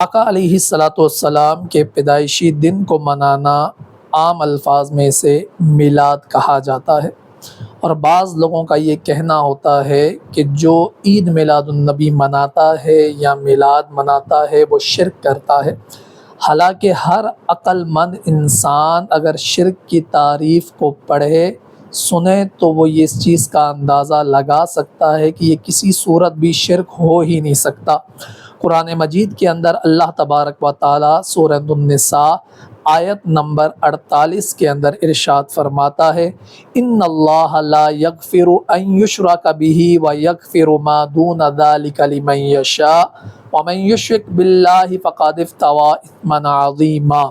آقا علیہ الصلاۃ والسلام کے پیدائشی دن کو منانا عام الفاظ میں سے میلاد کہا جاتا ہے، اور بعض لوگوں کا یہ کہنا ہوتا ہے کہ جو عید میلاد النبی مناتا ہے یا میلاد مناتا ہے وہ شرک کرتا ہے۔ حالانکہ ہر عقل مند انسان اگر شرک کی تعریف کو پڑھے سنے تو وہ اس چیز کا اندازہ لگا سکتا ہے کہ یہ کسی صورت بھی شرک ہو ہی نہیں سکتا۔ قرآن مجید کے اندر اللہ تبارک و تعالی سورہ النساء آیت نمبر 48 کے اندر ارشاد فرماتا ہے، ان اللہ لا یغفر ان یشرک بہ ویغفر ما دون ذلک لمن یشاء ومن یشرک باللہ فقد افتری اثما عظیما۔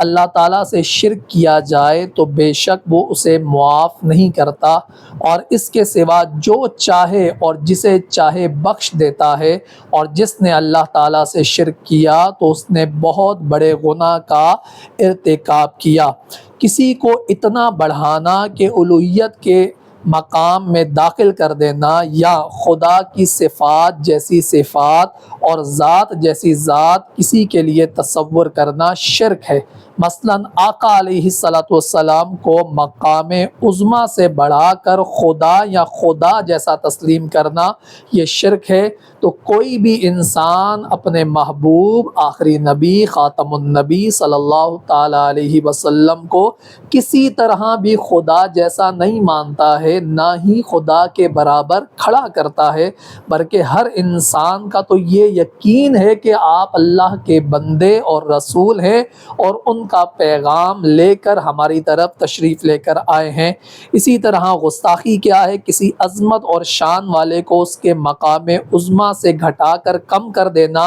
اللہ تعالیٰ سے شرک کیا جائے تو بے شک وہ اسے معاف نہیں کرتا، اور اس کے سوا جو چاہے اور جسے چاہے بخش دیتا ہے، اور جس نے اللہ تعالیٰ سے شرک کیا تو اس نے بہت بڑے گناہ کا ارتکاب کیا۔ کسی کو اتنا بڑھانا کہ الوہیت کے مقام میں داخل کر دینا، یا خدا کی صفات جیسی صفات اور ذات جیسی ذات کسی کے لیے تصور کرنا شرک ہے۔ مثلا آقا علیہ الصلاۃ والسلام کو مقام عظمیٰ سے بڑھا کر خدا یا خدا جیسا تسلیم کرنا یہ شرک ہے۔ تو کوئی بھی انسان اپنے محبوب آخری نبی خاتم النبی صلی اللہ تعالیٰ علیہ وسلم کو کسی طرح بھی خدا جیسا نہیں مانتا ہے، نہ ہی خدا کے برابر کھڑا کرتا ہے، بلکہ ہر انسان کا تو یہ یقین ہے کہ آپ اللہ کے بندے اور رسول ہیں، اور ان کا پیغام لے کر ہماری طرف تشریف لے کر آئے ہیں۔ اسی طرح گستاخی کیا ہے؟ کسی عظمت اور شان والے کو اس کے مقام عظمیٰ سے گھٹا کر کم کر دینا،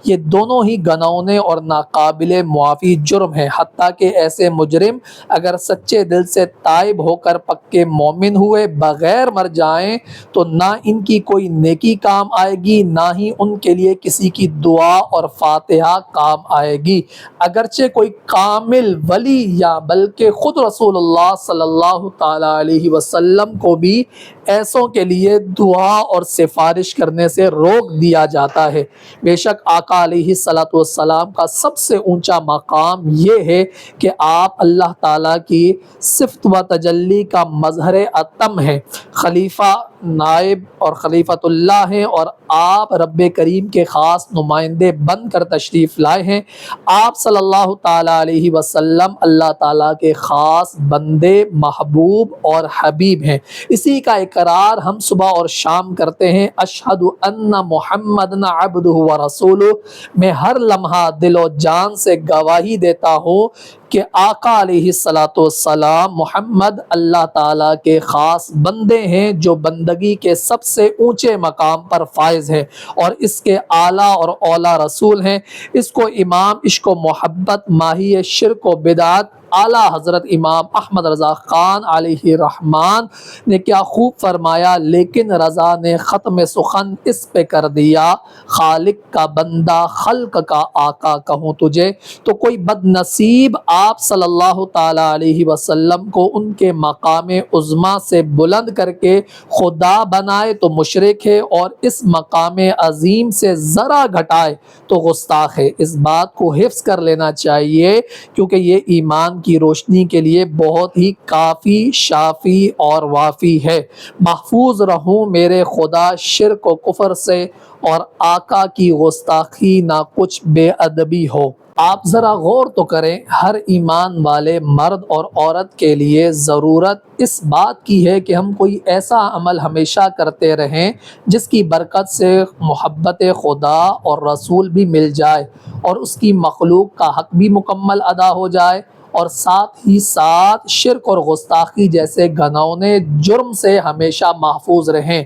یہ دونوں ہی گنونے اور ناقابل معافی جرم ہے۔ حتیٰ کہ ایسے مجرم اگر سچے دل سے تائب ہو کر پکے مومن ہوئے بغیر مر جائیں تو نہ ان کی کوئی نیکی کام آئے گی، نہ ہی ان کے لیے کسی کی دعا اور فاتحہ کام آئے گی، اگرچہ کوئی کامل ولی یا بلکہ خود رسول اللہ صلی اللہ تعالیٰ علیہ وسلم کو بھی ایسوں کے لیے دعا اور سفارش کرنے سے روک دیا جاتا ہے۔ بے شک آقا علیہ الصلاۃ والسلام کا سب سے اونچا مقام یہ ہے کہ آپ اللہ تعالیٰ کی صفت و تجلی کا مظہر اتم ہیں، خلیفہ، نائب اور خلیفۃ اللہ ہیں، اور آپ رب کریم کے خاص نمائندے بن کر تشریف لائے ہیں۔ آپ صلی اللہ تعالیٰ علیہ وسلم اللہ تعالیٰ کے خاص بندے، محبوب اور حبیب ہیں۔ اسی کا اقرار ہم صبح اور شام کرتے ہیں، اشہد ان محمدً عبدہ ورسولہ۔ میں ہر لمحہ دل و جان سے گواہی دیتا ہوں کہ آقا علیہ الصلاۃ والسلام محمد اللہ تعالیٰ کے خاص بندے ہیں، جو بندگی کے سب سے اونچے مقام پر فائز ہیں، اور اس کے اعلیٰ اور اولیٰ رسول ہیں۔ اس کو امام عشق و محبت، ماہی شرک و بدعت اعلیٰ حضرت امام احمد رضا خان علیہ الرحمن نے کیا خوب فرمایا، لیکن رضا نے ختم سخن اس پہ کر دیا، خالق کا بندہ خلق کا آقا کہوں تجھے۔ تو کوئی بد نصیب آپ صلی اللہ تعالیٰ علیہ وسلم کو ان کے مقام عظمیٰ سے بلند کر کے خدا بنائے تو مشرک ہے، اور اس مقام عظیم سے ذرا گھٹائے تو گستاخ ہے۔ اس بات کو حفظ کر لینا چاہیے، کیونکہ یہ ایمان کی روشنی کے لیے بہت ہی کافی، شافی اور وافی ہے۔ محفوظ رہوں میرے خدا شرک و کفر سے، اور آقا کی گستاخی نہ کچھ بے ادبی ہو۔ آپ ذرا غور تو کریں، ہر ایمان والے مرد اور عورت کے لیے ضرورت اس بات کی ہے کہ ہم کوئی ایسا عمل ہمیشہ کرتے رہیں جس کی برکت سے محبت خدا اور رسول بھی مل جائے، اور اس کی مخلوق کا حق بھی مکمل ادا ہو جائے، اور ساتھ ہی ساتھ شرک اور گستاخی جیسے گھنونے جرم سے ہمیشہ محفوظ رہیں۔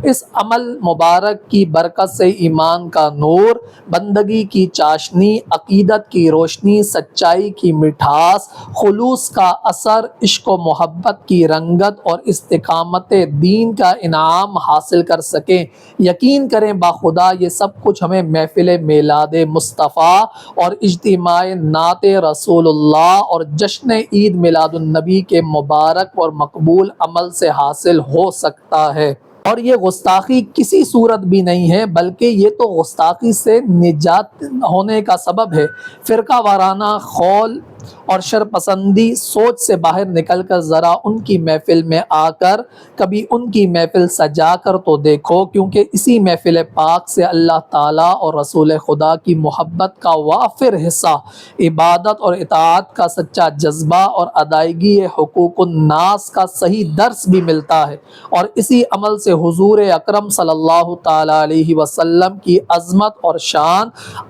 اس عمل مبارک کی برکت سے ایمان کا نور، بندگی کی چاشنی، عقیدت کی روشنی، سچائی کی مٹھاس، خلوص کا اثر، عشق و محبت کی رنگت اور استقامت دین کا انعام حاصل کر سکیں۔ یقین کریں باخدا یہ سب کچھ ہمیں محفل میلاد مصطفیٰ اور اجتماع نعت رسول اللہ اور جشن عید میلاد النبی کے مبارک اور مقبول عمل سے حاصل ہو سکتا ہے۔ اور یہ گستاخی کسی صورت بھی نہیں ہے، بلکہ یہ تو گستاخی سے نجات ہونے کا سبب ہے۔ فرقہ وارانہ خول اور شرپسندی سوچ سے باہر نکل کر ذرا ان کی محفل میں آ کر کبھی ان کی محفل سجا کر تو دیکھو، کیونکہ اسی محفل پاک سے اللہ تعالیٰ اور رسول خدا کی محبت کا وافر حصہ، عبادت اور اطاعت کا سچا جذبہ اور ادائیگی حقوق الناس کا صحیح درس بھی ملتا ہے، اور اسی عمل سے حضور اکرم صلی اللہ تعالیٰ علیہ وسلم کی عظمت اور شان،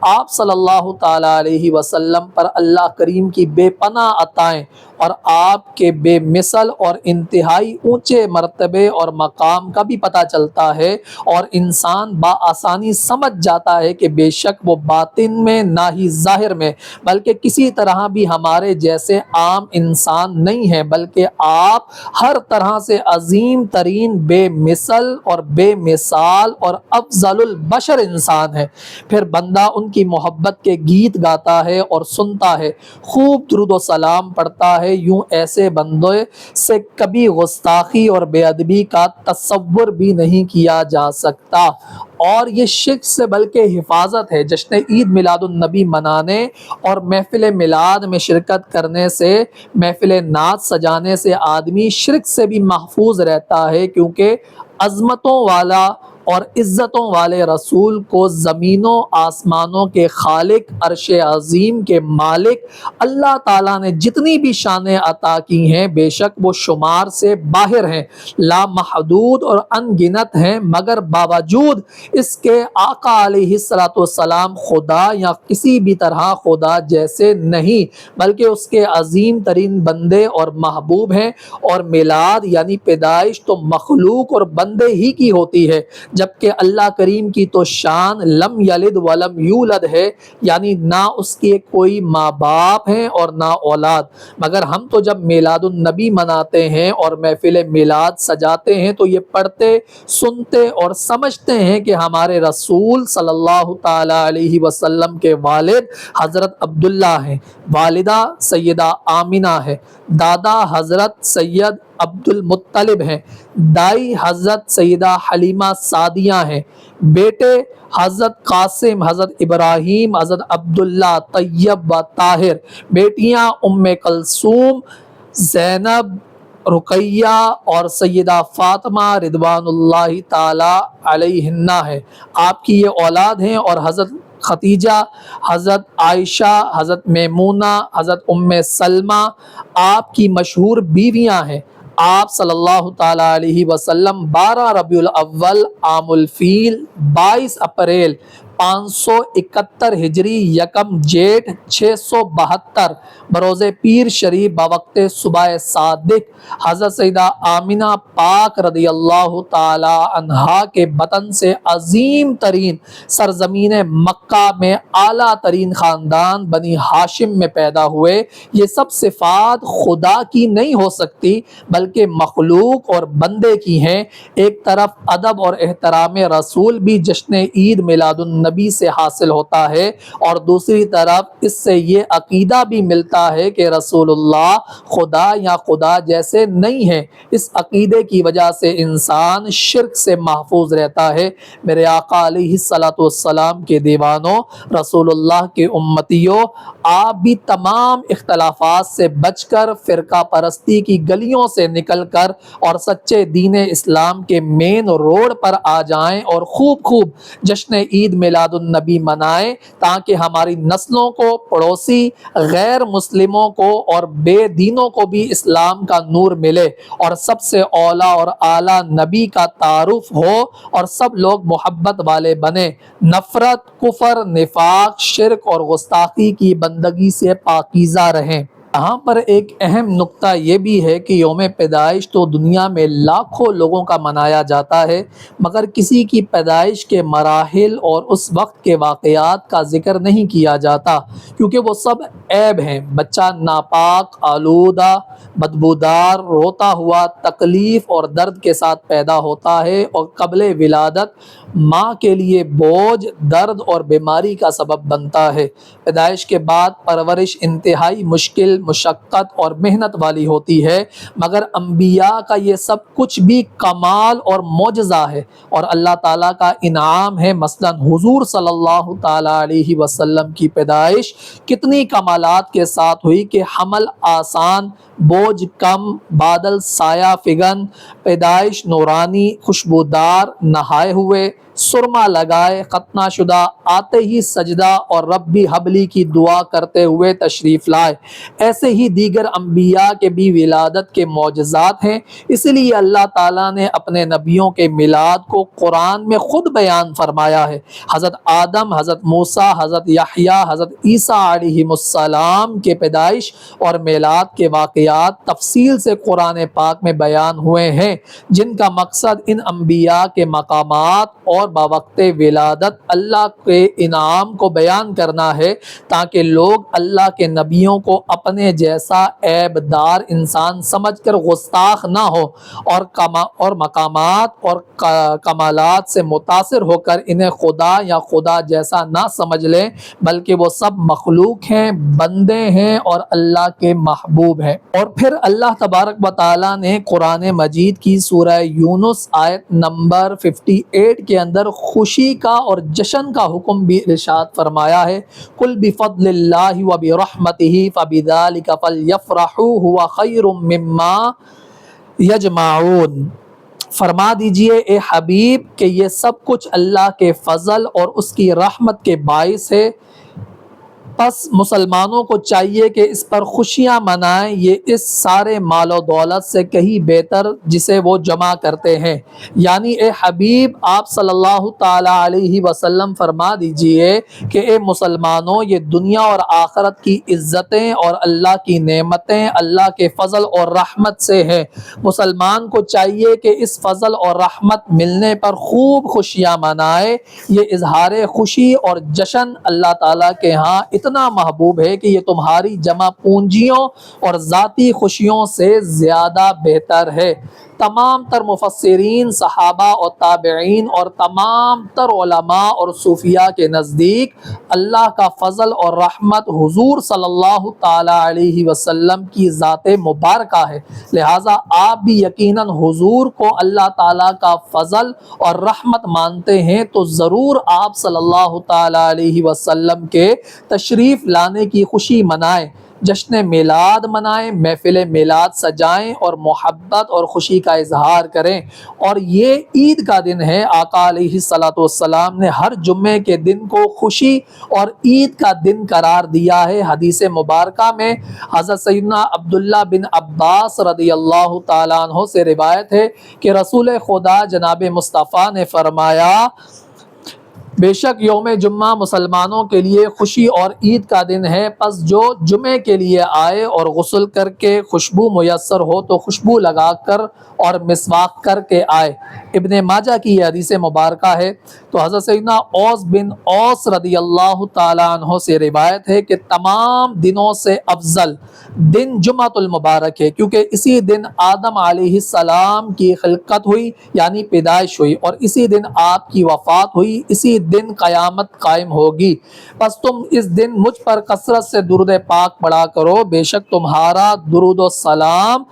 آپ صلی اللہ تعالیٰ علیہ وسلم پر اللہ کریم کی بے پناہ عطائیں اور آپ کے بے مثل اور انتہائی اونچے مرتبے اور مقام کا بھی پتہ چلتا ہے، اور انسان بآسانی سمجھ جاتا ہے کہ بے شک وہ باطن میں نہ ہی ظاہر میں بلکہ کسی طرح بھی ہمارے جیسے عام انسان نہیں ہے، بلکہ آپ ہر طرح سے عظیم ترین بے مثل اور بے مثال اور افضل البشر انسان ہے۔ پھر بندہ ان کی محبت کے گیت گاتا ہے اور سنتا ہے، خوب درود و سلام پڑھتا ہے۔ یوں ایسے بندے سے کبھی گستاخی اور بے ادبی کا تصور بھی نہیں کیا جا سکتا، اور یہ شرک سے بلکہ حفاظت ہے۔ جشن عید میلاد النبی منانے اور محفل میلاد میں شرکت کرنے سے، محفل نعت سجانے سے آدمی شرک سے بھی محفوظ رہتا ہے، کیونکہ عظمتوں والا اور عزتوں والے رسول کو زمینوں آسمانوں کے خالق، عرش عظیم کے مالک اللہ تعالیٰ نے جتنی بھی شانیں عطا کی ہیں، بے شک وہ شمار سے باہر ہیں، لامحدود اور ان گنت ہیں، مگر باوجود اس کے آقا علیہ الصلوۃ والسلام خدا یا کسی بھی طرح خدا جیسے نہیں، بلکہ اس کے عظیم ترین بندے اور محبوب ہیں، اور میلاد یعنی پیدائش تو مخلوق اور بندے ہی کی ہوتی ہے، جبکہ اللہ کریم کی تو شان لم یلد ولم یولد ہے، یعنی نہ اس کے کوئی ماں باپ ہیں اور نہ اولاد، مگر ہم تو جب میلاد النبی مناتے ہیں اور محفل میلاد سجاتے ہیں تو یہ پڑھتے، سنتے اور سمجھتے ہیں کہ ہمارے رسول صلی اللہ تعالیٰ علیہ وسلم کے والد حضرت عبداللہ ہیں، والدہ سیدہ آمنہ ہے، دادا حضرت سید عبد المطلب ہیں، دائی حضرت سیدہ حلیمہ سعدیہ ہیں، بیٹے حضرت قاسم، حضرت ابراہیم، حضرت عبداللہ، طیب و طاہر، بیٹیاں ام کلثوم، زینب، رقیہ اور سیدہ فاطمہ رضوان اللہ تعالی علیہن ہے، آپ کی یہ اولاد ہیں، اور حضرت ختیجہ، حضرت عائشہ، حضرت میمونہ، حضرت ام سلمہ آپ کی مشہور بیویاں ہیں۔ آپ صلی اللہ تعالیٰ علیہ وسلم 12 ربیع الاول عام الفیل 22 اپریل 571 ہجری یکم جیٹھ 672 بروز پیر شریف بوقت صبح صادق حضرت سیدہ آمنہ پاک رضی اللہ تعالی عنہا کے بطن سے عظیم ترین سرزمین مکہ میں اعلیٰ ترین خاندان بنی ہاشم میں پیدا ہوئے۔ یہ سب صفات خدا کی نہیں ہو سکتی بلکہ مخلوق اور بندے کی ہیں۔ ایک طرف ادب اور احترام رسول بھی جشن عید میلاد النبی سے حاصل ہوتا ہے، اور دوسری طرف اس سے یہ عقیدہ بھی ملتا ہے کہ رسول اللہ خدا یا خدا جیسے نہیں ہیں۔ اس عقیدے کی وجہ سے انسان شرک سے محفوظ رہتا ہے۔ میرے آقا علیہ الصلوۃ والسلام کے دیوانوں، رسول اللہ کے امتیوں، آپ بھی تمام اختلافات سے بچ کر فرقہ پرستی کی گلیوں سے نکل کر اور سچے دین اسلام کے مین روڈ پر آ جائیں اور خوب جشن عید میلاد النبی منائیں، تاکہ ہماری نسلوں کو، پڑوسی غیر مسلموں کو اور بے دینوں کو بھی اسلام کا نور ملے، اور سب سے اولا اور اعلیٰ نبی کا تعارف ہو، اور سب لوگ محبت والے بنے، نفرت، کفر، نفاق، شرک اور گستاخی کی بندگی سے پاکیزہ رہیں۔ یہاں پر ایک اہم نکتہ یہ بھی ہے کہ یوم پیدائش تو دنیا میں لاکھوں لوگوں کا منایا جاتا ہے، مگر کسی کی پیدائش کے مراحل اور اس وقت کے واقعات کا ذکر نہیں کیا جاتا، کیونکہ وہ سب عیب ہیں۔ بچہ ناپاک، آلودہ، بدبودار، روتا ہوا، تکلیف اور درد کے ساتھ پیدا ہوتا ہے، اور قبل ولادت ماں کے لیے بوجھ، درد اور بیماری کا سبب بنتا ہے۔ پیدائش کے بعد پرورش انتہائی مشکل، مشقت اور محنت والی ہوتی ہے، مگر انبیاء کا یہ سب کچھ بھی کمال اور معجزہ ہے اور اللہ تعالیٰ کا انعام ہے۔ مثلا حضور صلی اللہ تعالیٰ علیہ وسلم کی پیدائش کتنی کمالات کے ساتھ ہوئی کہ حمل آسان، بوجھ کم، بادل سایہ فگن، پیدائش نورانی، خوشبودار، نہائے ہوئے، سرما لگائے، ختنہ شدہ، آتے ہی سجدہ اور ربی حبلی کی دعا کرتے ہوئے تشریف لائے۔ ایسے ہی دیگر انبیاء کے بھی ولادت کے معجزات ہیں، اس لیے اللہ تعالیٰ نے اپنے نبیوں کے میلاد کو قرآن میں خود بیان فرمایا ہے۔ حضرت آدم، حضرت موسیٰ، حضرت یحییٰ، حضرت عیسیٰ علیہ السلام کے پیدائش اور میلاد کے واقعات تفصیل سے قرآن پاک میں بیان ہوئے ہیں، جن کا مقصد ان انبیاء کے مقامات اور باوقت ولادت اللہ کے انعام کو بیان کرنا ہے، تاکہ لوگ اللہ کے نبیوں کو اپنے جیسا عیب دار انسان سمجھ کر گستاخ نہ ہو اور مقامات اور کمالات سے متاثر ہو کر انہیں خدا یا خدا جیسا نہ سمجھ لیں، بلکہ وہ سب مخلوق ہیں، بندے ہیں اور اللہ کے محبوب ہیں۔ اور پھر اللہ تبارک و تعالیٰ نے قرآن مجید کی سورہ یونس آیت نمبر 58 کے اندر خوشی کا اور جشن کا حکم بھی ارشاد فرمایا ہے۔ قُلْ بِفَضْلِ اللَّهِ وَبِرَحْمَتِهِ فَبِذَلِكَ فَلْيَفْرَحُوا هُوَ خَيْرٌ مِّمَّا يَجْمَعُونَ۔ فرما دیجئے اے حبیب کہ یہ سب کچھ اللہ کے فضل اور اس کی رحمت کے باعث ہے، پس مسلمانوں کو چاہیے کہ اس پر خوشیاں منائیں، یہ اس سارے مال و دولت سے کہیں بہتر جسے وہ جمع کرتے ہیں۔ یعنی اے حبیب آپ صلی اللہ تعالیٰ علیہ وسلم فرما دیجئے کہ اے مسلمانوں، یہ دنیا اور آخرت کی عزتیں اور اللہ کی نعمتیں اللہ کے فضل اور رحمت سے ہیں۔ مسلمان کو چاہیے کہ اس فضل اور رحمت ملنے پر خوب خوشیاں منائے۔ یہ اظہار خوشی اور جشن اللہ تعالیٰ کے ہاں اتنا محبوب ہے کہ یہ تمہاری جمع پونجیوں اور ذاتی خوشیوں سے زیادہ بہتر ہے۔ تمام تر مفسرین، صحابہ اور تابعین اور تمام تر علماء اور صوفیاء کے نزدیک اللہ کا فضل اور رحمت حضور صلی اللہ تعالیٰ علیہ وسلم کی ذات مبارکہ ہے، لہٰذا آپ بھی یقیناً حضور کو اللہ تعالیٰ کا فضل اور رحمت مانتے ہیں تو ضرور آپ صلی اللہ تعالیٰ علیہ وسلم کے تشریف لانے کی خوشی منائیں، جشن میلاد منائیں، محفل میلاد سجائیں اور محبت اور خوشی کا اظہار کریں۔ اور یہ عید کا دن ہے۔ آقا علیہ الصلوۃ والسلام نے ہر جمعے کے دن کو خوشی اور عید کا دن قرار دیا ہے۔ حدیث مبارکہ میں حضرت سیدنا عبداللہ بن عباس رضی اللہ تعالیٰ عنہ سے روایت ہے کہ رسول خدا جناب مصطفیٰ نے فرمایا، بے شک یوم جمعہ مسلمانوں کے لیے خوشی اور عید کا دن ہے، پس جو جمعے کے لیے آئے اور غسل کر کے خوشبو میسر ہو تو خوشبو لگا کر اور مسواک کر کے آئے۔ ابن ماجہ کی یہ حدیث مبارکہ ہے۔ تو حضرت سیدنا اوس بن اوس رضی اللہ تعالیٰ عنہ سے روایت ہے کہ تمام دنوں سے افضل دن جمعۃ المبارک ہے، کیونکہ اسی دن آدم علیہ السلام کی خلقت ہوئی، یعنی پیدائش ہوئی، اور اسی دن آپ کی وفات ہوئی، اسی دن قیامت قائم ہوگی۔ پس تم اس دن مجھ پر کثرت سے درود پاک پڑھا کرو، بے شک تمہارا درود و سلام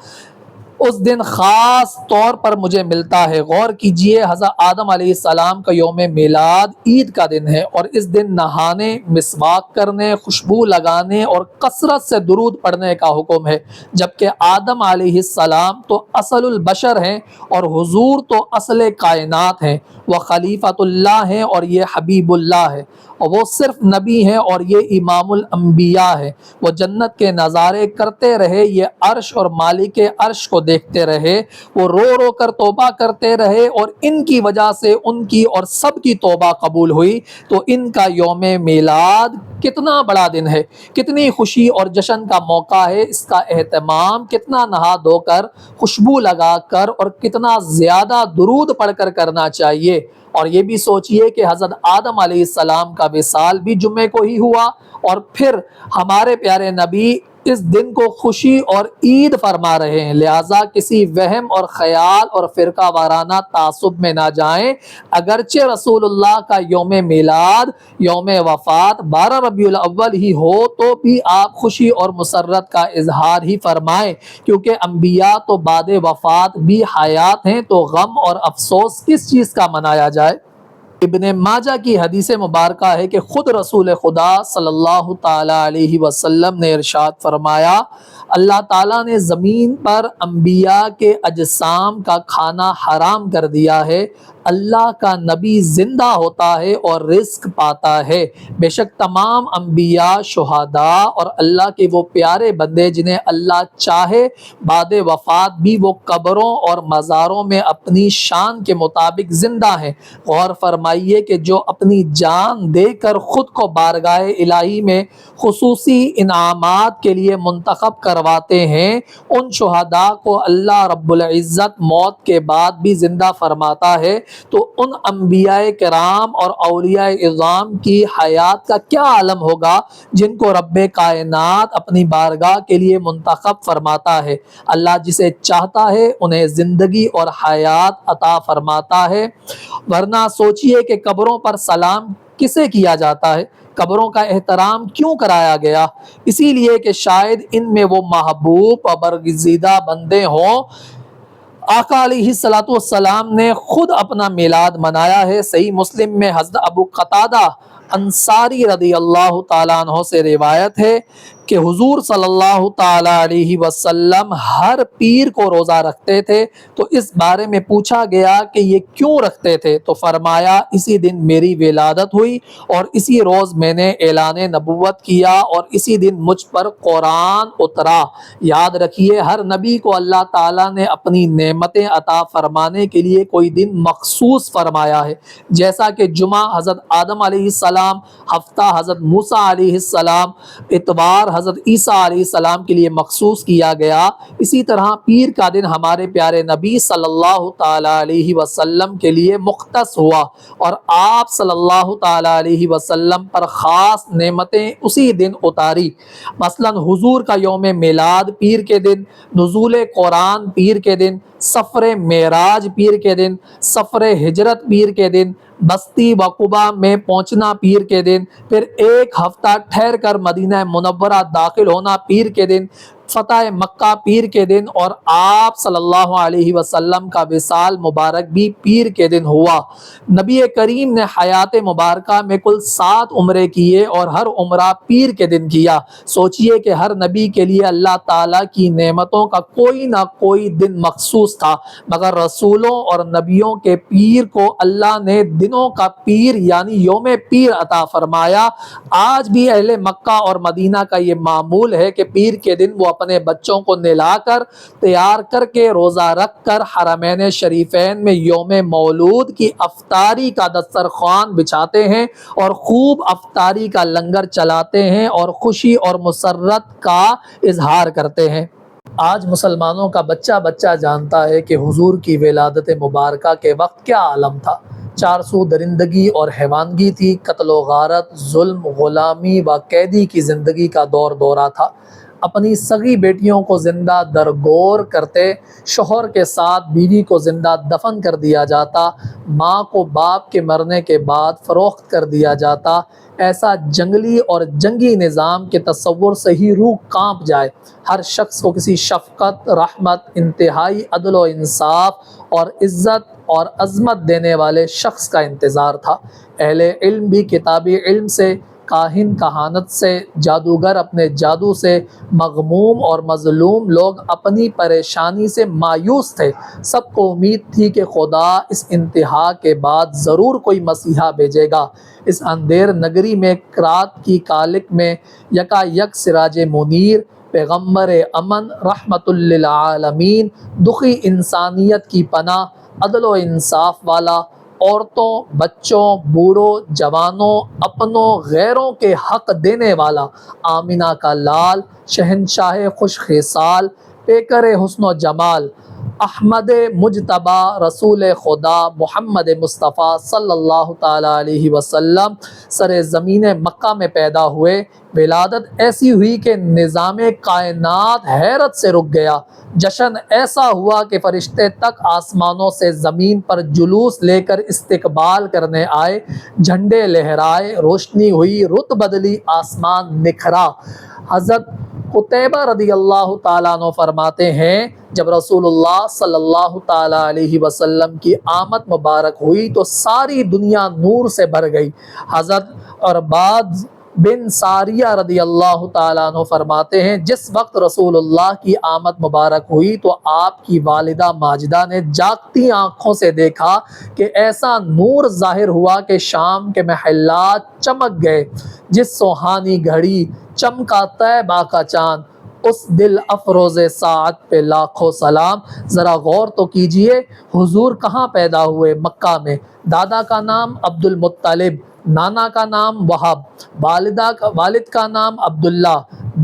اس دن خاص طور پر مجھے ملتا ہے۔ غور کیجئے، حضرت آدم علیہ السلام کا یوم میلاد عید کا دن ہے اور اس دن نہانے، مسواک کرنے، خوشبو لگانے اور کثرت سے درود پڑھنے کا حکم ہے، جبکہ آدم علیہ السلام تو اصل البشر ہیں اور حضور تو اصل کائنات ہیں۔ وہ خلیفۃ اللہ ہیں اور یہ حبیب اللہ ہے، اور وہ صرف نبی ہیں اور یہ امام الانبیاء ہے۔ وہ جنت کے نظارے کرتے رہے، یہ عرش اور مالک عرش کو دیکھتے رہے، وہ رو رو کر توبہ کرتے رہے اور ان کی وجہ سے ان کی اور سب کی توبہ قبول ہوئی۔ تو ان کا یوم میلاد کتنا بڑا دن ہے، کتنی خوشی اور جشن کا موقع ہے، اس کا اہتمام کتنا نہا دھو کر، خوشبو لگا کر اور کتنا زیادہ درود پڑھ کر کرنا چاہیے۔ اور یہ بھی سوچئے کہ حضرت آدم علیہ السلام کا وصال بھی جمعے کو ہی ہوا، اور پھر ہمارے پیارے نبی اس دن کو خوشی اور عید فرما رہے ہیں، لہٰذا کسی وہم اور خیال اور فرقہ وارانہ تعصب میں نہ جائیں۔ اگرچہ رسول اللہ کا یوم میلاد، یوم وفات 12 ربیع الاول ہی ہو تو بھی آپ خوشی اور مسرت کا اظہار ہی فرمائیں، کیونکہ انبیاء تو بعد وفات بھی حیات ہیں، تو غم اور افسوس کس چیز کا منایا جائے؟ ابن ماجہ کی حدیث مبارکہ ہے کہ خود رسول خدا صلی اللہ تعالی علیہ وسلم نے ارشاد فرمایا، اللہ تعالیٰ نے زمین پر انبیاء کے اجسام کا کھانا حرام کر دیا ہے، اللہ کا نبی زندہ ہوتا ہے اور رزق پاتا ہے، بے شک تمام انبیاء، شہداء اور اللہ کے وہ پیارے بندے جنہیں اللہ چاہے بعد وفات بھی وہ قبروں اور مزاروں میں اپنی شان کے مطابق زندہ ہیں۔ غور فرمائیے کہ جو اپنی جان دے کر خود کو بارگاہ الہی میں خصوصی انعامات کے لیے منتخب کرواتے ہیں، ان شہداء کو اللہ رب العزت موت کے بعد بھی زندہ فرماتا ہے، تو ان انبیاء کرام اور اولیاء اعظام کی حیات کا کیا عالم ہوگا جن کو رب کائنات اپنی بارگاہ کے لیے منتخب فرماتا ہے۔ اللہ جسے چاہتا ہے انہیں زندگی اور حیات عطا فرماتا ہے۔ ورنہ سوچئے کہ قبروں پر سلام کسے کیا جاتا ہے، قبروں کا احترام کیوں کرایا گیا؟ اسی لیے کہ شاید ان میں وہ محبوب اور برگزیدہ بندے ہوں۔ آقا علیہ الصلوۃ والسلام نے خود اپنا میلاد منایا ہے۔ صحیح مسلم میں حضرت ابو قتادہ انصاری رضی اللہ تعالیٰ عنہ سے روایت ہے کہ حضور صلی اللہ تعالیٰ علیہ وسلم ہر پیر کو روزہ رکھتے تھے، تو اس بارے میں پوچھا گیا کہ یہ کیوں رکھتے تھے، تو فرمایا اسی دن میری ولادت ہوئی اور اسی روز میں نے اعلان نبوت کیا اور اسی دن مجھ پر قرآن اترا۔ یاد رکھیے ہر نبی کو اللہ تعالیٰ نے اپنی نعمتیں عطا فرمانے کے لیے کوئی دن مخصوص فرمایا ہے، جیسا کہ جمعہ حضرت آدم علیہ السلام، ہفتہ حضرت موسیٰ علیہ السلام، اتوار حضرت عیسیٰ علیہ السلام کے لیے مخصوص کیا گیا، اسی طرح پیر کا دن ہمارے پیارے نبی صلی اللہ تعالیٰ علیہ وسلم کے لیے مختص ہوا اور آپ صلی اللہ تعالیٰ علیہ وسلم پر خاص نعمتیں اسی دن اتاری۔ مثلا حضور کا یوم میلاد پیر کے دن، نزول قرآن پیر کے دن، سفر معراج پیر کے دن، سفر ہجرت پیر کے دن، بستی و قبا میں پہنچنا پیر کے دن، پھر ایک ہفتہ ٹھہر کر مدینہ منورہ داخل ہونا پیر کے دن، فتح مکہ پیر کے دن، اور آپ صلی اللہ علیہ وسلم کا وصال مبارک بھی پیر کے دن ہوا۔ نبی کریم نے حیات مبارکہ میں کل 7 عمرے کیے اور ہر عمرہ پیر کے دن کیا۔ سوچئے کہ ہر نبی کے لیے اللہ تعالیٰ کی نعمتوں کا کوئی نہ کوئی دن مخصوص تھا، مگر رسولوں اور نبیوں کے پیر کو اللہ نے دنوں کا پیر یعنی یوم پیر عطا فرمایا۔ آج بھی اہل مکہ اور مدینہ کا یہ معمول ہے کہ پیر کے دن وہ اپنے بچوں کو نہلا کر تیار کر کے روزہ رکھ کر حرمین شریفین میں یوم مولود کی افطاری کا دسترخوان بچھاتے ہیں اور خوب افطاری کا لنگر چلاتے ہیں اور خوشی اور مسرت کا اظہار کرتے ہیں۔ آج مسلمانوں کا بچہ بچہ جانتا ہے کہ حضور کی ولادت مبارکہ کے وقت کیا عالم تھا۔ 400 درندگی اور حیوانگی تھی، قتل و غارت، ظلم، غلامی و قیدی کی زندگی کا دور دورہ تھا۔ اپنی سگی بیٹیوں کو زندہ درگور کرتے، شوہر کے ساتھ بیوی کو زندہ دفن کر دیا جاتا، ماں کو باپ کے مرنے کے بعد فروخت کر دیا جاتا۔ ایسا جنگلی اور جنگی نظام کے تصور سے ہی روح کانپ جائے۔ ہر شخص کو کسی شفقت، رحمت، انتہائی عدل و انصاف اور عزت اور عظمت دینے والے شخص کا انتظار تھا۔ اہل علم بھی کتابی علم سے، کاہن کہانت سے، جادوگر اپنے جادو سے، مغموم اور مظلوم لوگ اپنی پریشانی سے مایوس تھے۔ سب کو امید تھی کہ خدا اس انتہا کے بعد ضرور کوئی مسیحا بھیجے گا۔ اس اندھیر نگری میں رات کی کالک میں یکا یک سراج منیر، پیغمبر امن، رحمت للعالمین، دکھی انسانیت کی پناہ، عدل و انصاف والا، عورتوں، بچوں، بوڑھوں، جوانوں، اپنوں، غیروں کے حق دینے والا، آمینہ کا لال، شہنشاہ خوش خصال، پیکر حسن و جمال، احمد مجتبی رسول خدا محمد مصطفیٰ صلی اللہ تعالیٰ علیہ وسلم سر زمین مکہ میں پیدا ہوئے۔ ولادت ایسی ہوئی کہ نظام کائنات حیرت سے رک گیا۔ جشن ایسا ہوا کہ فرشتے تک آسمانوں سے زمین پر جلوس لے کر استقبال کرنے آئے، جھنڈے لہرائے، روشنی ہوئی، رت بدلی، آسمان نکھرا۔ حضرت قتیبہ رضی اللہ تعالیٰ عنہ فرماتے ہیں جب رسول اللہ صلی اللہ تعالیٰ علیہ وسلم کی آمد مبارک ہوئی تو ساری دنیا نور سے بھر گئی۔ حضرت عرباد بن ساریہ رضی اللہ تعالیٰ عنہ فرماتے ہیں جس وقت رسول اللہ کی آمد مبارک ہوئی تو آپ کی والدہ ماجدہ نے جاگتی آنکھوں سے دیکھا کہ ایسا نور ظاہر ہوا کہ شام کے محلات چمک گئے۔ جس سوہانی گھڑی چمکا طیبہ کا چاند، اس دل افروز ساعت پہ لاکھوں سلام۔ ذرا غور تو کیجئے، حضور کہاں پیدا ہوئے؟ مکہ میں۔ دادا کا نام عبد المطلب، نانا کا نام وہب، والد کا نام عبداللہ،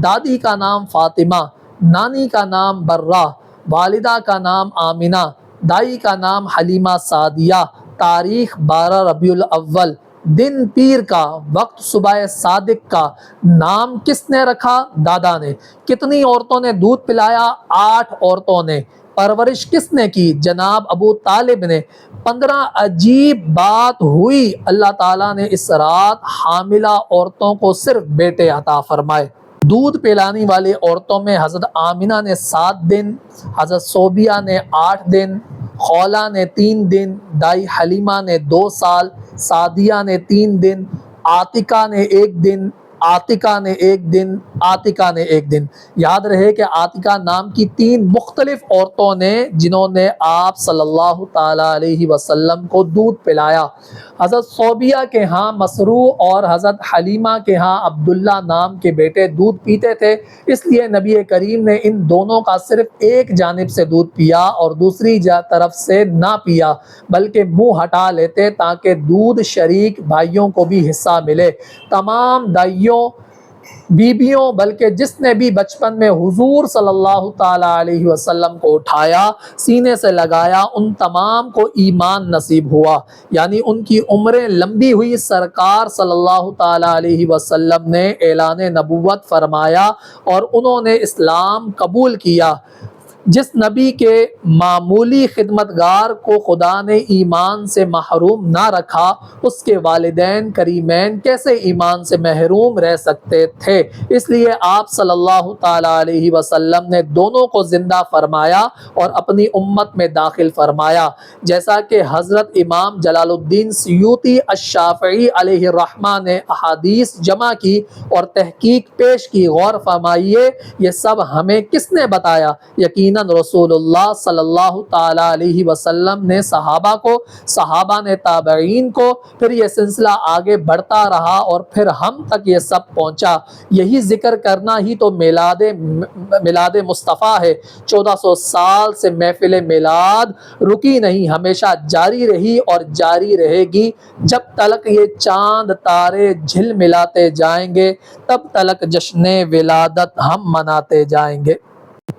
دادی کا نام فاطمہ، نانی کا نام برہ، والدہ کا نام آمنہ، دائی کا نام حلیمہ سعدیہ۔ تاریخ 12 ربیع الاول، دن پیر کا، وقت صبح صادق کا۔ نام کس نے رکھا؟ دادا نے۔ کتنی عورتوں نے دودھ پلایا؟ 8 عورتوں نے۔ پرورش کس نے کی؟ جناب ابو طالب نے۔ 15 عجیب بات ہوئی، اللہ تعالیٰ نے اس رات حاملہ عورتوں کو صرف بیٹے عطا فرمائے۔ دودھ پلانے والی عورتوں میں حضرت آمنہ نے 7 دن، حضرت صوبیہ نے 8 دن، خولہ نے 3 دن، دائی حلیمہ نے 2 سال، سعدیہ نے 3 دن، عاتقہ نے 1 دن، عاتقہ نے 1 دن، عاتقہ نے 1 دن۔ یاد رہے کہ عاتقہ نام کی 3 مختلف عورتوں نے جنہوں نے آپ صلی اللہ تعالیٰ علیہ وسلم کو دودھ پلایا۔ حضرت صوبیہ کے ہاں مسروع اور حضرت حلیمہ کے ہاں عبداللہ نام کے بیٹے دودھ پیتے تھے، اس لیے نبی کریم نے ان دونوں کا صرف ایک جانب سے دودھ پیا اور دوسری طرف سے نہ پیا، بلکہ منہ ہٹا لیتے تاکہ دودھ شریک بھائیوں کو بھی حصہ ملے۔ تمام دائیوں، بیبیوں، بلکہ جس نے بھی بچپن میں حضور صلی اللہ تعالیٰ علیہ وسلم کو اٹھایا، سینے سے لگایا، ان تمام کو ایمان نصیب ہوا، یعنی ان کی عمریں لمبی ہوئی۔ سرکار صلی اللہ تعالیٰ علیہ وسلم نے اعلان نبوت فرمایا اور انہوں نے اسلام قبول کیا۔ جس نبی کے معمولی خدمتگار کو خدا نے ایمان سے محروم نہ رکھا، اس کے والدین کریمین کیسے ایمان سے محروم رہ سکتے تھے؟ اس لیے آپ صلی اللہ تعالیٰ علیہ وسلم نے دونوں کو زندہ فرمایا اور اپنی امت میں داخل فرمایا، جیسا کہ حضرت امام جلال الدین سیوطی الشافعی علیہ الرحمہ نے احادیث جمع کی اور تحقیق پیش کی۔ غور فرمائیے، یہ سب ہمیں کس نے بتایا؟ یقیناً رسول اللہ صلی اللہ تعالیٰ علیہ وسلم نے صحابہ کو، صحابہ نے تابعین کو، پھر یہ سلسلہ آگے بڑھتا رہا اور پھر ہم تک یہ سب پہنچا۔ یہی ذکر کرنا ہی تو میلاد مصطفیٰ ہے۔ 1400 سال سے محفل میلاد رکی نہیں، ہمیشہ جاری رہی اور جاری رہے گی۔ جب تلک یہ چاند تارے جھل ملاتے جائیں گے، تب تلک جشن ولادت ہم مناتے جائیں گے۔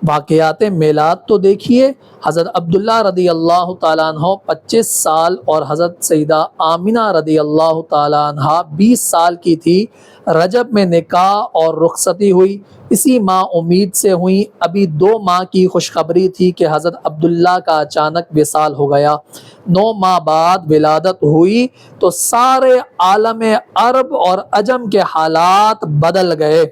واقعات میلاد تو دیکھیے، حضرت عبداللہ رضی اللہ تعالیٰ عنہ 25 سال اور حضرت سیدہ آمنہ رضی اللہ تعالیٰ عنہ 20 سال کی تھی۔ رجب میں نکاح اور رخصتی ہوئی، اسی ماہ امید سے ہوئی۔ ابھی 2 ماہ کی خوشخبری تھی کہ حضرت عبداللہ کا اچانک وصال ہو گیا۔ 9 ماہ بعد ولادت ہوئی تو سارے عالم عرب اور عجم کے حالات بدل گئے۔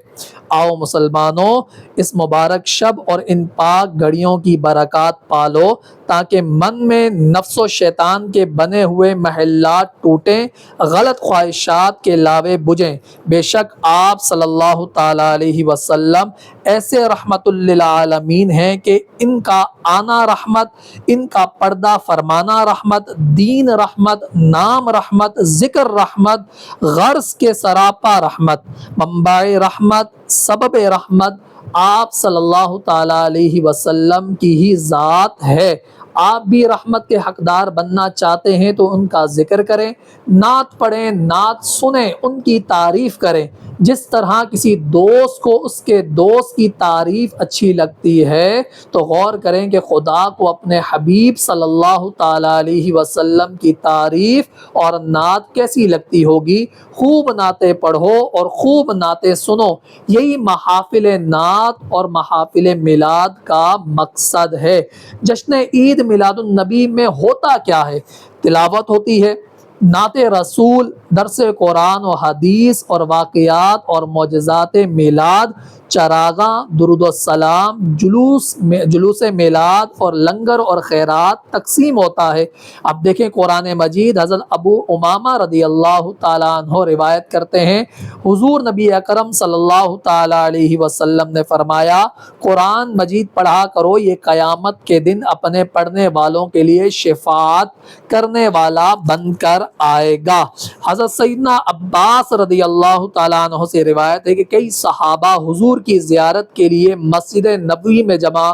آؤ مسلمانوں، اس مبارک شب اور ان پاک گھڑیوں کی برکات پالو تاکہ من میں نفس و شیطان کے بنے ہوئے محلات ٹوٹیں، غلط خواہشات کے لاوے بجھیں۔ بے شک آپ صلی اللہ تعالیٰ علیہ وسلم ایسے رحمت للعالمین ہیں کہ ان کا آنا رحمت، ان کا پردہ فرمانا رحمت، دین رحمت، نام رحمت، ذکر رحمت، غرض کے سراپا رحمت، منبع رحمت، سبب رحمت آپ صلی اللہ تعالیٰ علیہ وسلم کی ہی ذات ہے۔ آپ بھی رحمت کے حقدار بننا چاہتے ہیں تو ان کا ذکر کریں، نعت پڑھیں، نعت سنیں، ان کی تعریف کریں۔ جس طرح کسی دوست کو اس کے دوست کی تعریف اچھی لگتی ہے تو غور کریں کہ خدا کو اپنے حبیب صلی اللہ تعالیٰ علیہ وسلم کی تعریف اور نعت کیسی لگتی ہوگی۔ خوب نعتیں پڑھو اور خوب نعتیں سنو، یہی محافل نعت اور محافل میلاد کا مقصد ہے۔ جشن عید میلاد النبی میں ہوتا کیا ہے؟ تلاوت ہوتی ہے، نعت رسول، درس قرآن و حدیث اور واقعات اور معجزات میلاد، چراغاں، درود السلام، جلوس میلاد اور لنگر اور خیرات تقسیم ہوتا ہے۔ اب دیکھیں قرآن مجید حضرت ابو امامہ رضی اللہ تعالیٰ عنہ روایت کرتے ہیں، حضور نبی اکرم صلی اللہ تعالیٰ علیہ وسلم نے فرمایا، قرآن مجید پڑھا کرو، یہ قیامت کے دن اپنے پڑھنے والوں کے لیے شفاعت کرنے والا بن کر آئے گا۔ حضرت سیدنا عباس رضی اللہ تعالیٰ عنہ سے روایت ہے کہ کئی صحابہ حضور کی زیارت کے لیے مسجد نبوی میں جمع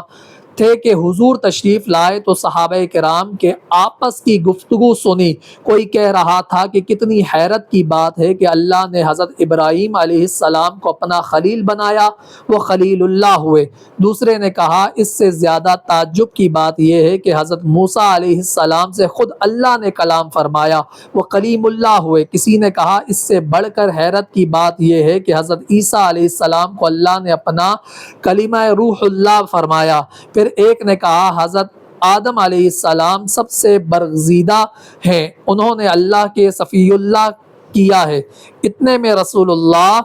تھے کہ حضور تشریف لائے تو صحابہ کرام کے آپس کی گفتگو سنی۔ کوئی کہہ رہا تھا کہ کتنی حیرت کی بات ہے کہ اللہ نے حضرت ابراہیم علیہ السلام کو اپنا خلیل بنایا، وہ خلیل اللہ ہوئے۔ دوسرے نے کہا اس سے زیادہ تعجب کی بات یہ ہے کہ حضرت موسیٰ علیہ السلام سے خود اللہ نے کلام فرمایا، وہ کلیم اللہ ہوئے۔ کسی نے کہا اس سے بڑھ کر حیرت کی بات یہ ہے کہ حضرت عیسیٰ علیہ السلام کو اللہ نے اپنا کلمہ روح اللہ فرمایا۔ پھر ایک نے کہا حضرت آدم علیہ السلام سب سے برگزیدہ ہیں، انہوں نے اللہ کے صفی اللہ کیا ہے۔ اتنے میں رسول اللہ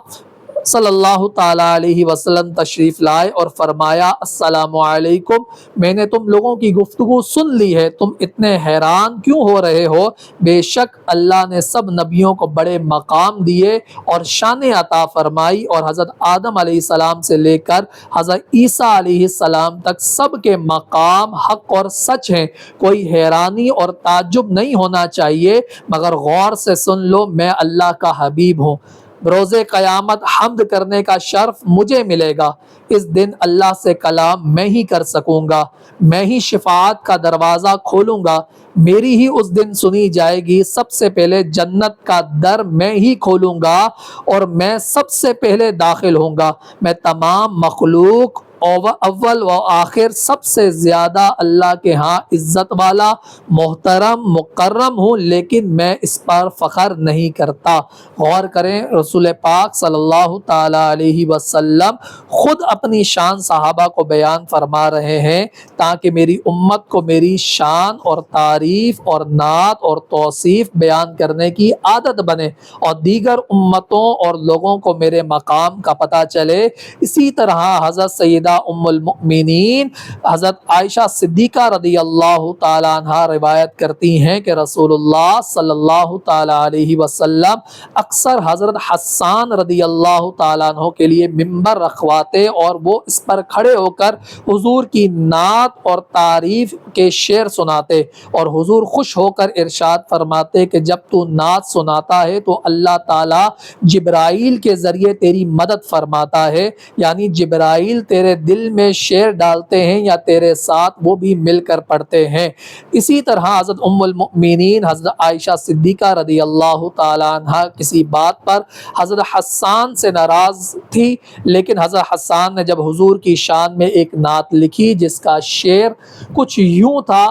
صلی اللہ تعالیٰ علیہ وسلم تشریف لائے اور فرمایا، السلام علیکم، میں نے تم لوگوں کی گفتگو سن لی ہے، تم اتنے حیران کیوں ہو رہے ہو؟ بے شک اللہ نے سب نبیوں کو بڑے مقام دیے اور شان عطا فرمائی، اور حضرت آدم علیہ السلام سے لے کر حضرت عیسیٰ علیہ السلام تک سب کے مقام حق اور سچ ہیں۔ کوئی حیرانی اور تعجب نہیں ہونا چاہیے، مگر غور سے سن لو، میں اللہ کا حبیب ہوں۔ بروز قیامت حمد کرنے کا شرف مجھے ملے گا۔ اس دن اللہ سے کلام میں ہی کر سکوں گا، میں ہی شفاعت کا دروازہ کھولوں گا، میری ہی اس دن سنی جائے گی۔ سب سے پہلے جنت کا در میں ہی کھولوں گا اور میں سب سے پہلے داخل ہوں گا۔ میں تمام مخلوق اول و آخر سب سے زیادہ اللہ کے ہاں عزت والا، محترم، مکرم ہوں، لیکن میں اس پر فخر نہیں کرتا۔ غور کریں، رسول پاک صلی اللہ تعالیٰ علیہ وسلم خود اپنی شان صحابہ کو بیان فرما رہے ہیں تاکہ میری امت کو میری شان اور تعریف اور نعت اور توصیف بیان کرنے کی عادت بنے اور دیگر امتوں اور لوگوں کو میرے مقام کا پتہ چلے۔ اسی طرح حضرت سیدہ ام المؤمنین حضرت عائشہ صدیقہ رضی اللہ تعالیٰ عنہ روایت کرتی ہیں کہ رسول اللہ صلی اللہ تعالیٰ علیہ وسلم اکثر حضرت حسان رضی اللہ تعالیٰ عنہ کے لیے ممبر رکھواتے اور وہ اس پر کھڑے ہو کر حضور کی نعت اور تعریف کے شعر سناتے، اور حضور خوش ہو کر ارشاد فرماتے کہ جب تو نعت سناتا ہے تو اللہ تعالیٰ جبرائیل کے ذریعے تیری مدد فرماتا ہے، یعنی جبرائیل تیرے دل میں شعر ڈالتے ہیں یا تیرے ساتھ وہ بھی مل کر پڑھتے ہیں۔ اسی طرح حضرت ام المؤمنین حضرت عائشہ صدیقہ رضی اللہ تعالیٰ عنہ کسی بات پر حضرت حسان سے ناراض تھی، لیکن حضرت حسان نے جب حضور کی شان میں ایک نعت لکھی جس کا شعر کچھ یوں تھا،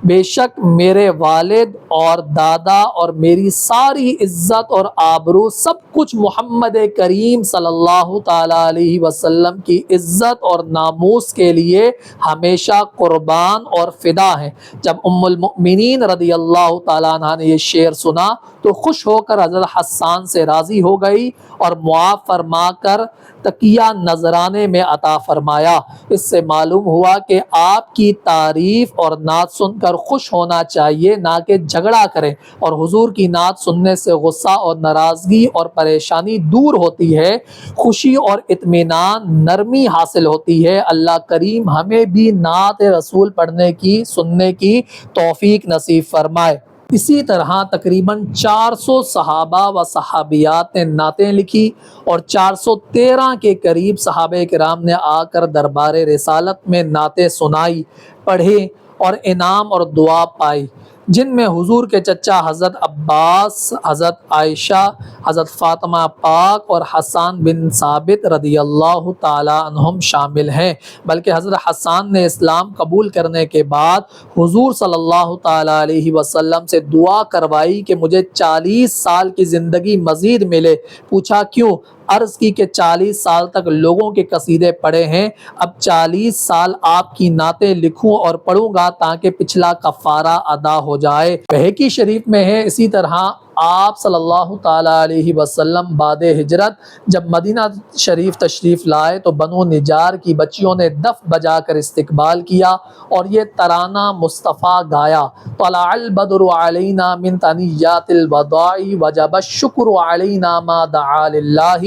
بے شک میرے والد اور دادا اور میری ساری عزت اور آبرو سب کچھ محمد کریم صلی اللہ تعالیٰ علیہ وسلم کی عزت اور ناموس کے لیے ہمیشہ قربان اور فدا ہیں۔ جب ام المؤمنین رضی اللہ تعالیٰ عنہ نے یہ شعر سنا تو خوش ہو کر حضرت حسان سے راضی ہو گئی اور معاف فرما کر تقیہ نذرانے میں عطا فرمایا۔ اس سے معلوم ہوا کہ آپ کی تعریف اور نعت سن کر خوش ہونا چاہیے، نہ کہ جھگڑا کریں، اور حضور کی نعت سننے سے غصہ اور ناراضگی اور پریشانی دور ہوتی ہے، خوشی اور اطمینان، نرمی حاصل ہوتی ہے۔ اللہ کریم ہمیں بھی نعت رسول پڑھنے کی، سننے کی توفیق نصیب فرمائے۔ اسی طرح تقریباً 400 صحابہ و صحابیات نے نعتیں لکھی اور 413 کے قریب صحابہ کرام نے آ کر دربار رسالت میں نعتیں سنائی، پڑھی اور انعام اور دعا پائی۔ جن میں حضور کے چچا حضرت عباس، حضرت عائشہ، حضرت فاطمہ پاک اور حسان بن ثابت رضی اللہ تعالی عنہم شامل ہیں۔ بلکہ حضرت حسان نے اسلام قبول کرنے کے بعد حضور صلی اللہ تعالی علیہ وسلم سے دعا کروائی کہ مجھے 40 سال کی زندگی مزید ملے۔ پوچھا کیوں؟ عرض کی کہ 40 سال تک لوگوں کے قصیدے پڑھے ہیں، اب 40 سال آپ کی نعتیں لکھوں اور پڑھوں گا تاکہ پچھلا کفارہ ادا ہو جائے۔ بہقی شریف میں ہے۔ اسی طرح آپ صلی اللہ تعالی علیہ وسلم بعد ہجرت جب مدینہ شریف تشریف لائے تو بنو نجار کی بچیوں نے دف بجا کر استقبال کیا اور یہ ترانہ مصطفیٰ گایا: طلع البدر علینا من ثنیات الوداع وجب الشکر علینا ما دعا للہ،